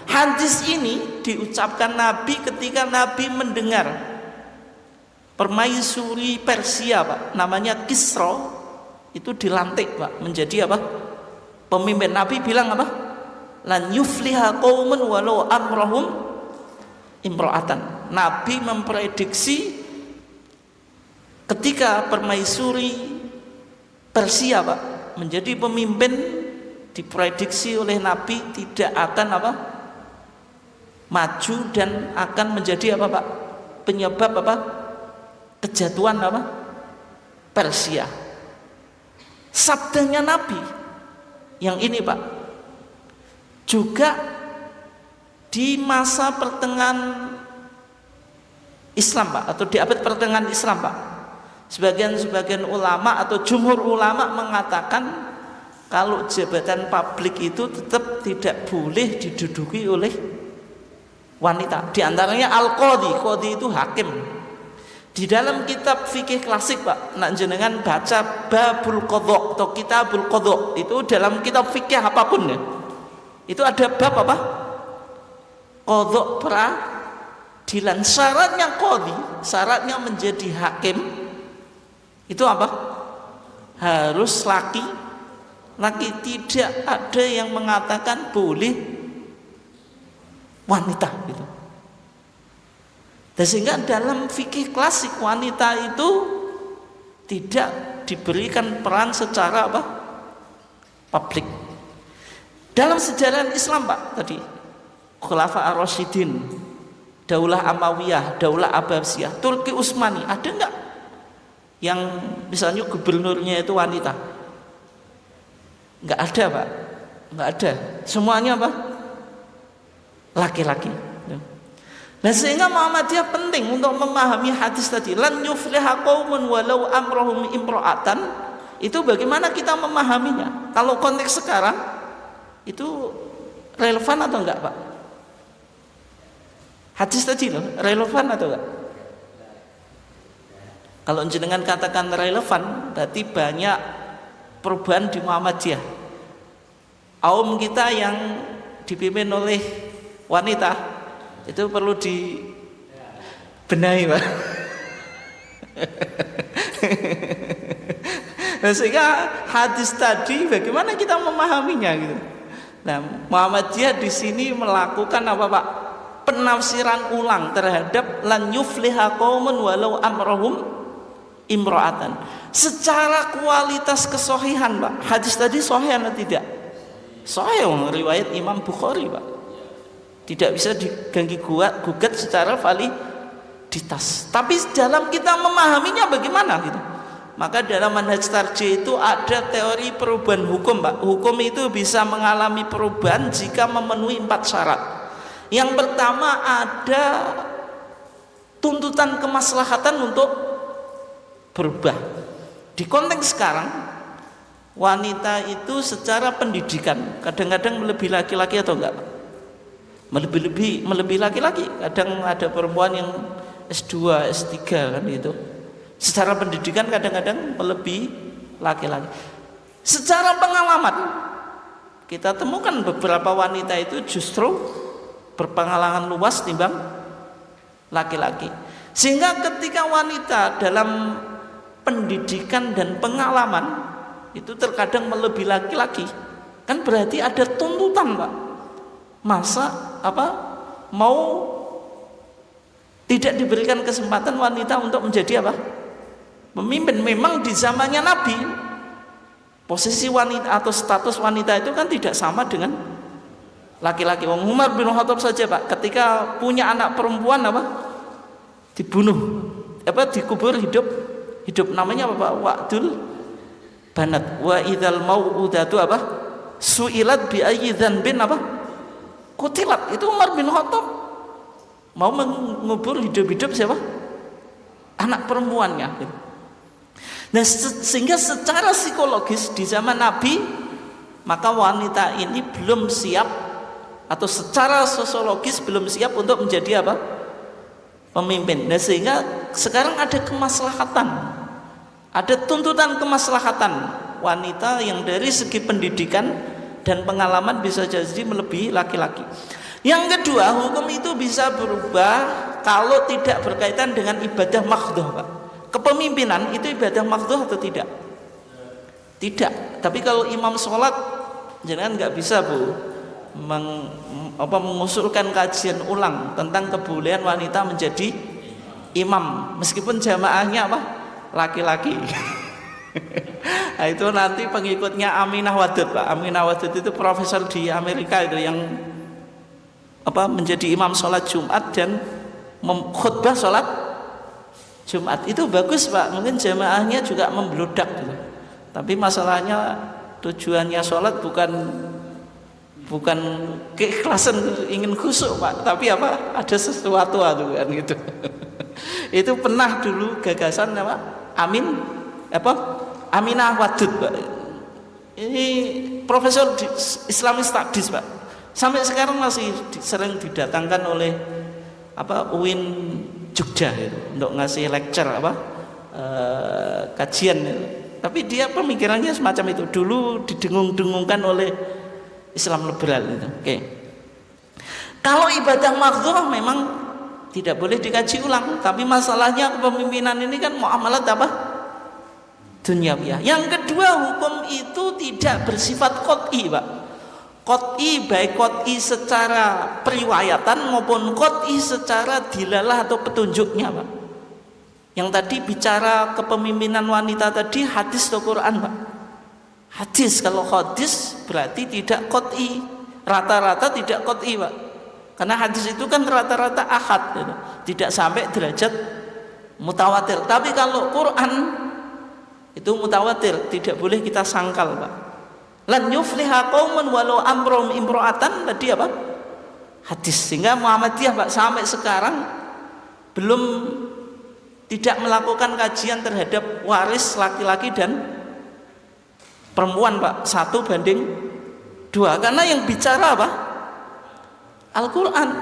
A: Hadis ini diucapkan Nabi ketika Nabi mendengar permaisuri Persia Pak, namanya Kisra, itu dilantik Pak menjadi apa? Pemimpin. Nabi bilang apa? Lan yufliha qaumun walau amrahum imra'atan. Nabi memprediksi ketika permaisuri Persia Pak menjadi pemimpin, diprediksi oleh Nabi tidak akan apa? Maju dan akan menjadi apa Pak? Penyebab apa? Kejatuhan apa? Persia. Sabdanya Nabi yang ini Pak juga di masa pertengahan Islam Pak, atau di abad pertengahan Islam Pak, sebagian ulama atau jumhur ulama mengatakan kalau jabatan publik itu tetap tidak boleh diduduki oleh wanita. Di antaranya al-qadhi, qadhi itu hakim. Di Di dalam kitab fikih klasik Pak, nak jenengan baca babul qadha atau kitabul qadha, itu dalam kitab fikih apapun ya, itu ada bab apa? Qadha, peradilan. Syaratnya qadhi, syaratnya menjadi hakim itu apa? Harus laki, tidak ada yang mengatakan boleh wanita gitu. Dan sehingga dalam fikih klasik wanita itu tidak diberikan peran secara apa? Publik. Dalam sejarah Islam Pak tadi, Khulafa ar-Rasyidin, Daulah Amawiyah, Daulah Abbasiyah, Turki Utsmani, ada enggak yang misalnya gubernurnya itu wanita? Enggak ada Pak, enggak ada. Semuanya apa? Laki-laki. Nah sehingga Muhammadiyah penting untuk memahami hadis tadi, lan yufliha qaumun walau amrahum imra'atan. Itu bagaimana kita memahaminya? Kalau konteks sekarang itu relevan atau enggak Pak? Hadis tadi loh, relevan atau enggak? Kalau jenengan katakan relevan, berarti banyak perubahan di Muhammadiyah. Kaum kita yang dipimpin oleh wanita itu perlu dibenahi Pak. Nah, sehingga hadis tadi bagaimana kita memahaminya gitu. Nah, Muhammadiyah di sini melakukan apa Pak? Penafsiran ulang terhadap lan yufliha qaumun walau amrahum imra'atan. Secara kualitas kesohihan Pak, hadis tadi sahih atau tidak? Sahih, riwayat Imam Bukhari Pak. Tidak bisa diganggu gugat secara validitas. Tapi dalam kita memahaminya bagaimana gitu. Maka dalam manhaj tarjih itu ada teori perubahan hukum Pak. Hukum itu bisa mengalami perubahan jika memenuhi 4 syarat. Yang pertama ada tuntutan kemaslahatan untuk berubah. Di konteks sekarang wanita itu secara pendidikan kadang-kadang melebihi laki-laki atau enggak? Melebihi laki-laki. Kadang ada perempuan yang S2, S3 kan itu. Secara pendidikan kadang-kadang melebihi laki-laki. Secara pengalaman kita temukan beberapa wanita itu justru berpengalaman luas timbang laki-laki. Sehingga ketika wanita dalam pendidikan dan pengalaman itu terkadang melebihi laki-laki, kan berarti ada tuntutan Pak. Masa mau tidak diberikan kesempatan wanita untuk menjadi apa? Pemimpin. Memang di zamannya Nabi posisi wanita atau status wanita itu kan tidak sama dengan laki-laki. Umar bin Khattab saja Pak, ketika punya anak perempuan dibunuh, dikubur hidup namanya apa Pak? Wa'dul banat. Wa idzal mau'udatu su'ilat bi ayyi dzanbin kutilat. Itu Umar bin Khattab mau mengubur hidup-hidup siapa? Anak perempuannya. Nah, sehingga secara psikologis di zaman Nabi maka wanita ini belum siap, atau secara sosiologis belum siap untuk menjadi pemimpin. Nah, sehingga sekarang ada kemaslahatan, ada tuntutan kemaslahatan wanita yang dari segi pendidikan dan pengalaman bisa jadi melebihi laki-laki. Yang kedua, hukum itu bisa berubah kalau tidak berkaitan dengan ibadah makhdhah Pak. Kepemimpinan itu ibadah makhdhah atau tidak? Tidak. Tapi kalau imam sholat, jangan nggak bisa Bu mengusulkan kajian ulang tentang kebolehan wanita menjadi imam meskipun jamaahnya laki-laki. Nah, itu nanti pengikutnya Aminah Wadud Pak. Aminah Wadud itu profesor di Amerika itu yang menjadi imam sholat Jumat dan khutbah sholat Jumat. Itu bagus Pak, mungkin jamaahnya juga membludak gitu. Tapi masalahnya tujuannya sholat bukan keikhlasan ingin khusyuk Pak, tapi ada sesuatu kan gitu. Itu pernah dulu gagasan Aminah Wadud Pak. Ini profesor di Islamic Studies Pak. Sampai sekarang masih sering didatangkan oleh UIN Jogja itu, untuk ngasih lecture kajian itu. Tapi dia pemikirannya semacam itu, dulu didengung-dengungkan oleh Islam liberal itu. Oke. Kalau ibadah makhdhurah memang tidak boleh dikaji ulang, tapi masalahnya kepemimpinan ini kan muamalat duniawiyah. Yang kedua, hukum itu tidak bersifat qot'i, Pak. Qot'i baik qot'i secara periwayatan maupun qot'i secara dilalah atau petunjuknya, Pak. Yang tadi bicara kepemimpinan wanita tadi hadis atau Quran, Pak? Hadis. Kalau hadis berarti tidak qot'i, rata-rata tidak qot'i, Pak. Karena hadis itu kan rata-rata ahad gitu. Tidak sampai derajat mutawatir. Tapi kalau Quran itu mutawatir, tidak boleh kita sangkal, Pak. Lan yufliha qaumun walau amrum imra'atan tadi apa? Hadis. Sehingga Muhammadiyah, Pak, sampai sekarang belum tidak melakukan kajian terhadap waris laki-laki dan perempuan, Pak, 1:2. Karena yang bicara apa? Al-Quran.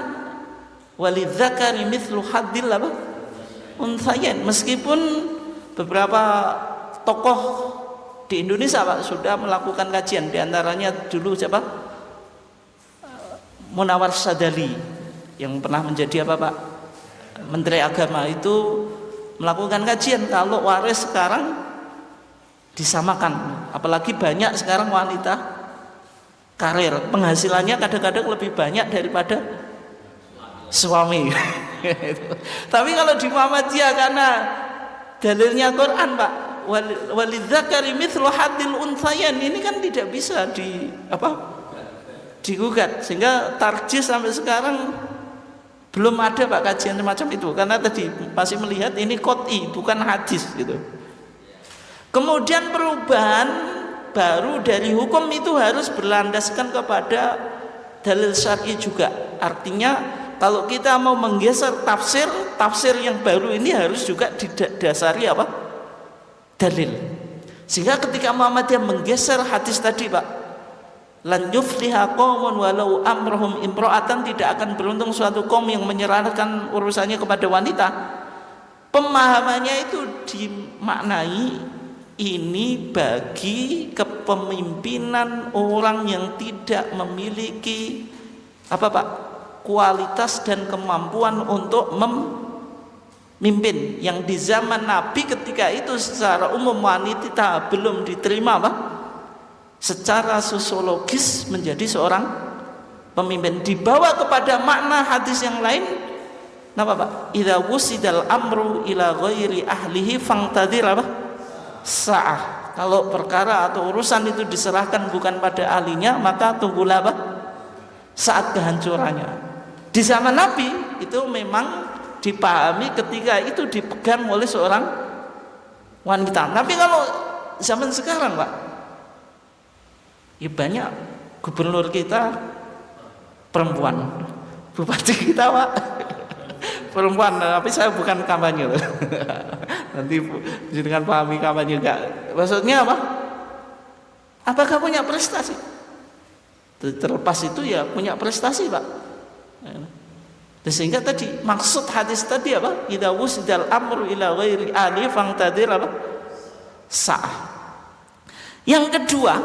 A: Walidzakari mithlu haddil unthayain. Meskipun beberapa tokoh di Indonesia, Pak, sudah melakukan kajian, diantaranya dulu siapa? Munawar Sadali yang pernah menjadi Pak? Menteri Agama, itu melakukan kajian kalau waris sekarang disamakan. Apalagi banyak sekarang wanita karir, penghasilannya kadang-kadang lebih banyak daripada suami. Tapi kalau di Muhammadiyah karena dalilnya Quran, Pak, walidzakari mithlu haddil unthayain, ini kan tidak bisa digugat. Sehingga tarjih sampai sekarang belum ada, Pak, kajian semacam itu, karena tadi masih melihat ini qot'i bukan hadis gitu. Kemudian perubahan baru dari hukum itu harus berlandaskan kepada dalil syar'i juga. Artinya kalau kita mau menggeser tafsir yang baru ini harus juga didasari dalil. Sehingga ketika Muhammadiyah menggeser hadis tadi, Pak, lan yufliha qaumun walau amruhum imra'atan, tidak akan beruntung suatu kaum yang menyerahkan urusannya kepada wanita. Pemahamannya itu dimaknai ini bagi kepemimpinan orang yang tidak memiliki kualitas dan kemampuan untuk memimpin. Yang di zaman Nabi ketika itu secara umum wanita belum diterima secara sosiologis menjadi seorang pemimpin. Dibawa kepada makna hadis yang lain, Pak? Idza wusidal amru ila ghairi ahlihi fangtadir sa'ah. Kalau perkara atau urusan itu diserahkan bukan pada ahlinya, maka tunggulah saat kehancurannya. Di zaman Nabi itu memang dipahami ketika itu dipegang oleh seorang wanita. Tapi kalau zaman sekarang, Pak, ya banyak gubernur kita perempuan, bupati kita, Pak, perempuan. Tapi saya bukan kampanye. Nanti dengan pahami kampanye enggak. Maksudnya apa? Apakah punya prestasi? Terlepas itu ya punya prestasi, Pak. Sehingga tadi maksud hadis tadi apa? Idza wusidal amru ila ghairi ahli fangtadir sa'ah. Yang kedua,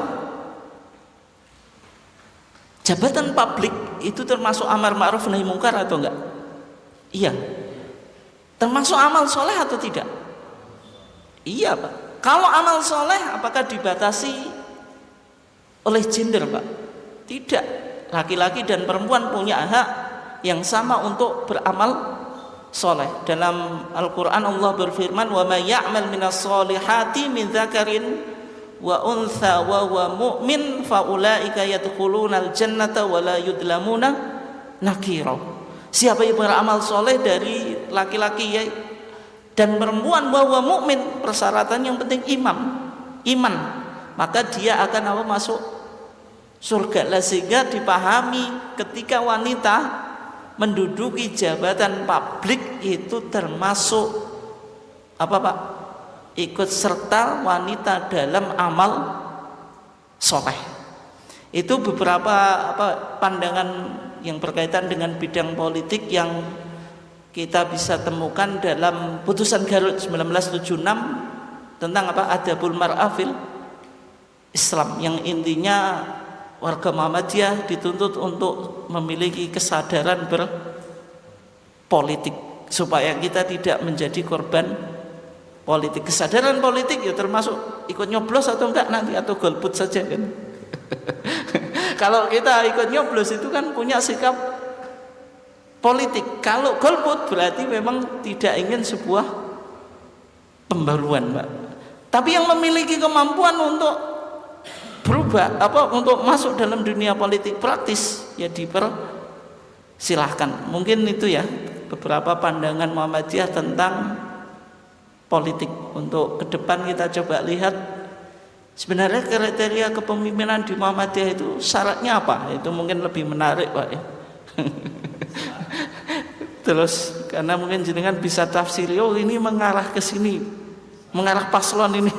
A: jabatan publik itu termasuk amar ma'ruf nahi mungkar atau enggak? Iya. Termasuk amal soleh atau tidak? Iya, Pak. Kalau amal soleh apakah dibatasi oleh gender, Pak? Tidak. Laki-laki dan perempuan punya hak yang sama untuk beramal soleh. Dalam Al-Quran Allah berfirman, wa may ya'mal minas solihati min dzakarin wa untha wa huwa mu'min fa ulaika yadkhulunal jannata wa la yudlamuna nakira. Siapa yang beramal soleh dari laki-laki dan perempuan bahwa mukmin, persyaratan yang penting iman, maka dia akan masuk surga. Sehingga dipahami ketika wanita menduduki jabatan publik itu termasuk Pak? Ikut serta wanita dalam amal soleh. Itu beberapa pandangan yang berkaitan dengan bidang politik yang kita bisa temukan dalam putusan Garut 1976 tentang apa? Adabul mar'a fil Islam, yang intinya warga Muhammadiyah dituntut untuk memiliki kesadaran berpolitik supaya kita tidak menjadi korban politik. Kesadaran politik ya termasuk ikut nyoblos atau enggak nanti, atau golput saja kan. Kalau kita ikut nyoblos itu kan punya sikap politik. Kalau golput berarti memang tidak ingin sebuah pembaruan, Pak. Tapi yang memiliki kemampuan untuk berubah untuk masuk dalam dunia politik praktis ya dipersilahkan. Mungkin itu ya beberapa pandangan Muhammadiyah tentang politik. Untuk ke depan kita coba lihat sebenarnya kriteria kepemimpinan di Muhammadiyah itu syaratnya apa. Itu mungkin lebih menarik, Pak ya. Terus karena mungkin jenengan bisa tafsiri, oh ini mengarah ke sini, mengarah paslon ini.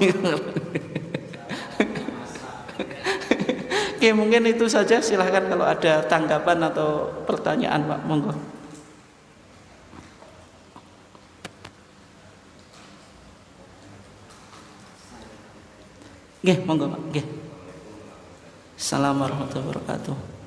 A: Oke, mungkin itu saja. Silahkan kalau ada tanggapan atau pertanyaan, Pak, monggo. Nggih, monggo Pak. Nggih. Assalamualaikum warahmatullahi wabarakatuh.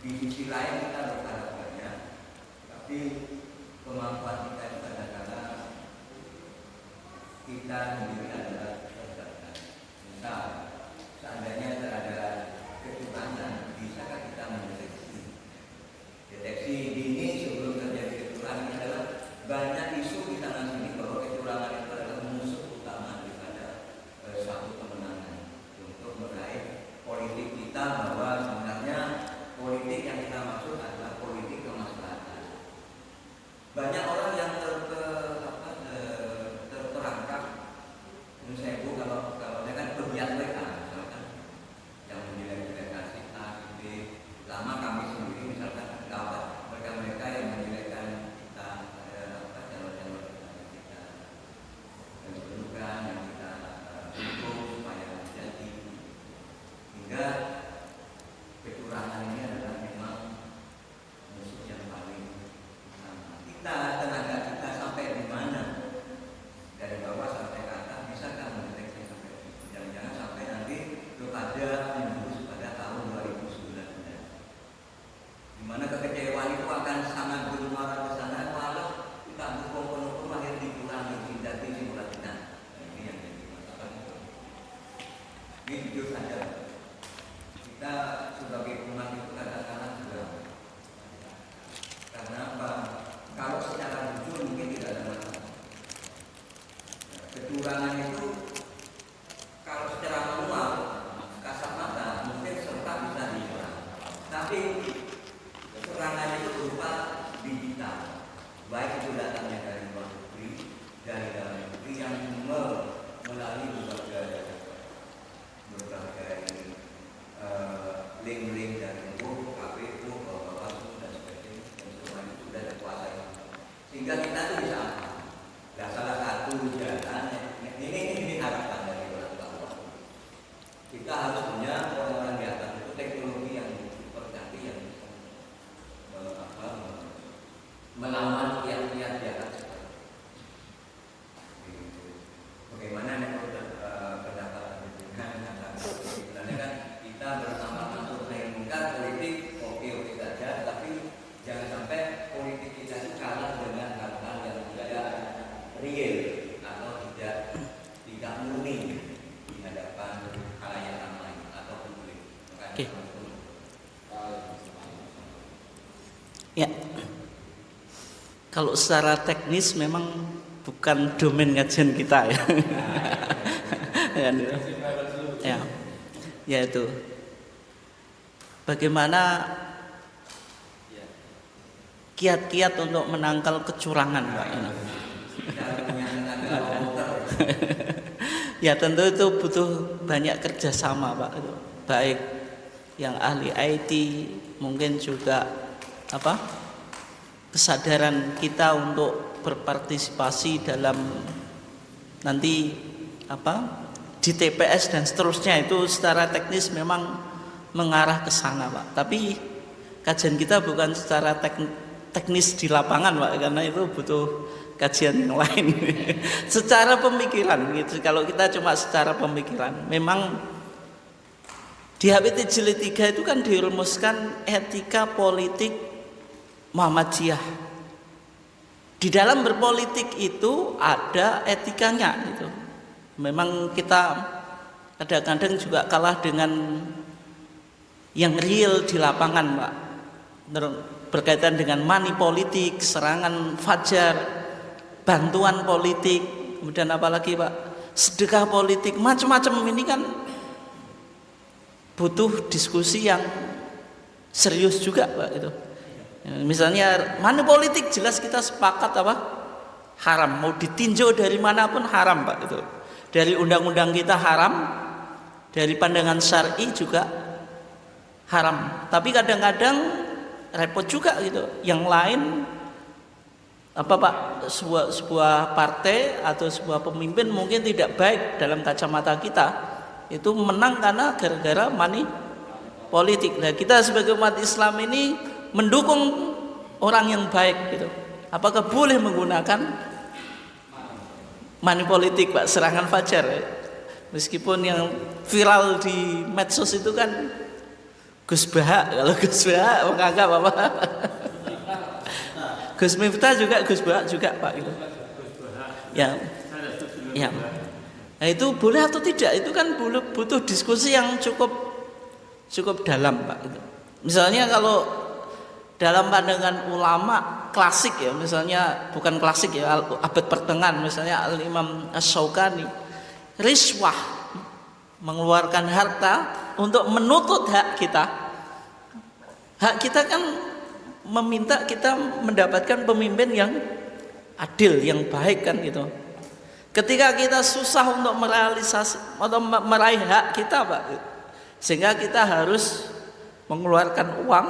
B: Di sisi lain kita berharap banyak, tapi kemampuan kita itu kadang-kadang kita sendiri adalah terbatas. Misal, seandainya ada kecurangan, bisakah kita mendeteksi? Deteksi dini sebelum terjadi kecurangan adalah banyak isu di tanah sini bahwa kecurangan itu adalah musuh utama daripada satu kemenangan untuk meraih politik kita, bahwa sebenarnya politik yang kita maksud adalah politik kemaslahatan. Banyak orang yang terperangkap. Ini saya bu kalau dengan pegiat mereka, misalkan yang menjelek-jelekan si A, si B, lama kami sendiri misalkan dapat mereka yang menjelekkan kita, calon-calon kita, yang diperlukan, yang kita dukung supaya jadi, hingga kecurangan ini adalah memang musuh yang paling utama. Kita, tenaga kita sampai di mana? Dari bawah sampai ke atas, bisakah mendeteksi sampai itu? Jangan-jangan sampai nanti kepada menjurus pada tahun 2019, di mana kekecewaan itu akan sangat bermuara ke sana walau kita dukung penuh akhir dikurangi tidak disimulasikan. Ini yang jadi masalah itu. Ini jujur saja. Kita sebagai umat itu kadang-kadang juga, karena apa? Kalau secara jujur mungkin tidak ada masalah. Kecurangan itu kalau secara manual kasat mata mungkin serta bisa diserang, tapi serangannya itu berupa digital, baik itu datangnya dari luar negeri, dari dalam negeri, yang melalui berbagai link-link dari KPU, Bawaslu dan sebagainya, dan semua itu sudah dikuasai, sehingga kita itu bisa apa? Nah, salah satu jalan ini harapan dari orang tua. Kita harus punya orang-orang di atas itu teknologi yang seperti yang bisa melawan kiat-kiat di atas.
A: Ya, kalau secara teknis memang bukan domain kajian kita ya. Ya, yaitu bagaimana kiat-kiat untuk menangkal kecurangan, Pak. Ya tentu itu butuh banyak kerjasama, Pak. Baik yang ahli IT, mungkin juga kesadaran kita untuk berpartisipasi dalam nanti di TPS dan seterusnya, itu secara teknis memang mengarah ke sana, Pak. Tapi kajian kita bukan secara teknis di lapangan, Pak, karena itu butuh kajian yang lain. Secara pemikiran gitu. Kalau kita cuma secara pemikiran, memang di HPT Jilid 3 itu kan dirumuskan etika politik Muhammadiyah. Di dalam berpolitik itu ada etikanya gitu. Memang kita kadang-kadang juga kalah dengan yang real di lapangan, Pak. Berkaitan dengan money politik, serangan fajar, bantuan politik, kemudian apalagi, Pak, sedekah politik, macam-macam ini kan butuh diskusi yang serius juga, Pak, itu. Misalnya money politik jelas kita sepakat haram, mau ditinjau dari manapun haram, Pak, itu. Dari undang-undang kita haram, dari pandangan syar'i juga haram. Tapi kadang-kadang repot juga gitu. Yang lain Pak, sebuah partai atau sebuah pemimpin mungkin tidak baik dalam kacamata kita, itu menang karena gara-gara money politik. Nah, kita sebagai umat Islam ini mendukung orang yang baik gitu. Apakah boleh menggunakan money politik, Pak, serangan fajar? Meskipun yang viral di medsos itu kan Gus Bahak, kalau Gus Bahak menganggap Gus Miftah juga Gus Bahak juga, Pak, gitu. Ya. Nah, itu boleh atau tidak? Itu kan butuh diskusi yang cukup dalam, Pak, gitu. Misalnya kalau dalam pandangan ulama klasik ya, misalnya bukan klasik ya, abad pertengahan, misalnya Al-Imam Asy-Syaukani, riswah, mengeluarkan harta untuk menuntut hak kita. Hak kita kan meminta kita mendapatkan pemimpin yang adil, yang baik kan gitu. Ketika kita susah untuk merealisasi atau meraih hak kita, Pak, sehingga kita harus mengeluarkan uang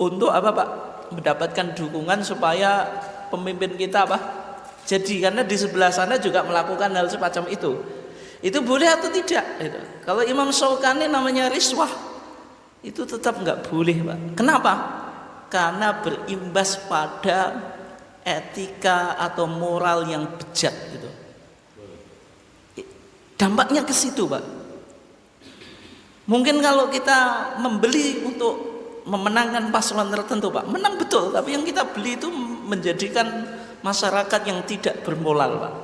A: untuk Pak, mendapatkan dukungan supaya pemimpin kita jadi, karena di sebelah sana juga melakukan hal semacam itu. Itu boleh atau tidak? Gitu. Kalau Imam Syaukani namanya riswah, itu tetap nggak boleh, Pak. Kenapa? Karena berimbas pada etika atau moral yang bejat gitu. Dampaknya ke situ, Pak. Mungkin kalau kita membeli untuk memenangkan paslon tertentu, Pak, menang betul, tapi yang kita beli itu menjadikan masyarakat yang tidak bermoral, Pak.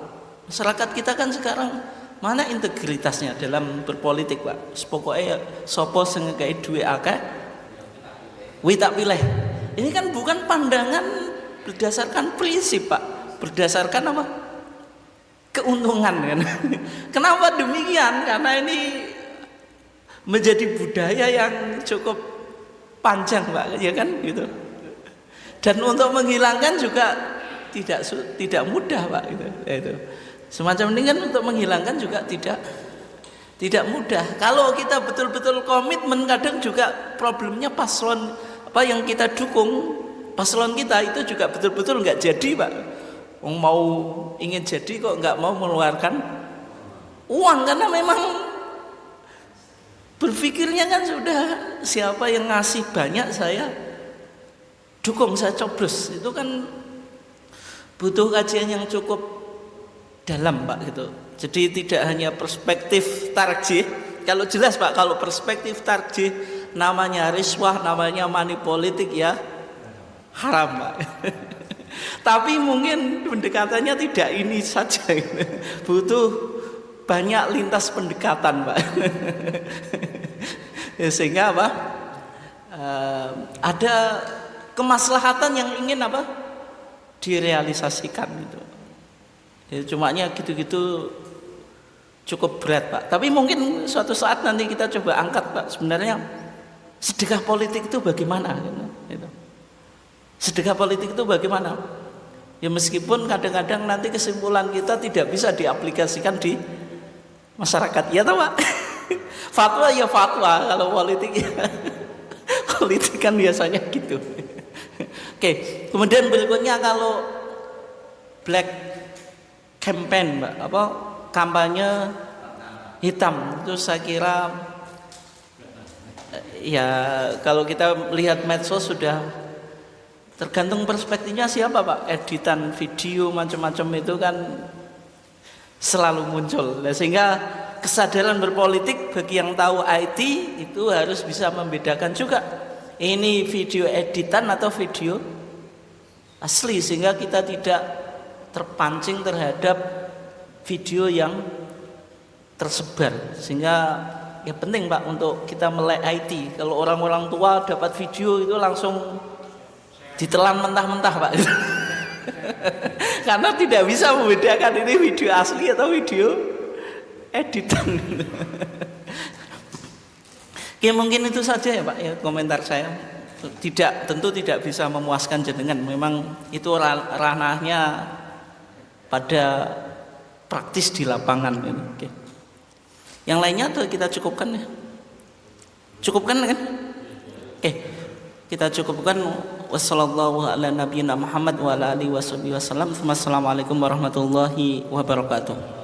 A: Masyarakat kita kan sekarang mana integritasnya dalam berpolitik, Pak? Pokoknya sopo sing ngekei duwe akeh wi tak pilih. Ini kan bukan pandangan berdasarkan prinsip, Pak. Berdasarkan keuntungan kan. Kenapa demikian? Karena ini menjadi budaya yang cukup panjang, Pak, ya kan gitu. Dan untuk menghilangkan juga tidak mudah, Pak, gitu. Itu. Semacam ini kan untuk menghilangkan juga tidak mudah. Kalau kita betul-betul komitmen, kadang juga problemnya paslon yang kita dukung, paslon kita itu juga betul-betul nggak jadi, Pak. Mau ingin jadi kok nggak mau mengeluarkan uang, karena memang berpikirnya kan sudah siapa yang ngasih banyak saya dukung, saya coblos. Itu kan butuh kajian yang cukup dalam, Pak, gitu. Jadi tidak hanya perspektif tarjih. Kalau jelas, Pak, kalau perspektif tarjih namanya riswah, namanya money politik, ya haram, Pak. Tapi mungkin pendekatannya tidak ini saja, butuh banyak lintas pendekatan, Pak. Sehingga ada kemaslahatan yang ingin apa? Direalisasikan itu. Ya, cumanya gitu-gitu cukup berat Pak. Tapi mungkin suatu saat nanti kita coba angkat Pak. Sebenarnya sedekah politik itu bagaimana? Gitu. Sedekah politik itu bagaimana? Ya meskipun kadang-kadang nanti kesimpulan kita tidak bisa diaplikasikan di masyarakat. Ya tahu Pak. Fatwa ya fatwa, kalau politik ya politik kan biasanya gitu. Oke, kemudian berikutnya kalau black campaign, Mbak, apa kampanye hitam itu saya kira ya kalau kita lihat medsos sudah tergantung perspektifnya siapa Pak. Editan video macam-macam itu kan selalu muncul. Nah, sehingga kesadaran berpolitik bagi yang tahu IT itu harus bisa membedakan juga ini video editan atau video asli, sehingga kita tidak terpancing terhadap video yang tersebar. Sehingga ya penting Pak untuk kita melek IT. Kalau orang-orang tua dapat video itu langsung ditelan mentah-mentah Pak. Karena tidak bisa membedakan ini video asli atau video editan. Oke, mungkin itu saja ya Pak ya komentar saya. Tentu tidak bisa memuaskan jenengan. Memang itu ranahnya pada praktis di lapangan. Oke. Yang lainnya tuh kita cukupkan ya. Cukupkan kan? Oke. Kita cukupkan. Wassallallahu ala nabiyina Muhammad wa ala alihi wasallam. Wassalamualaikum warahmatullahi wabarakatuh.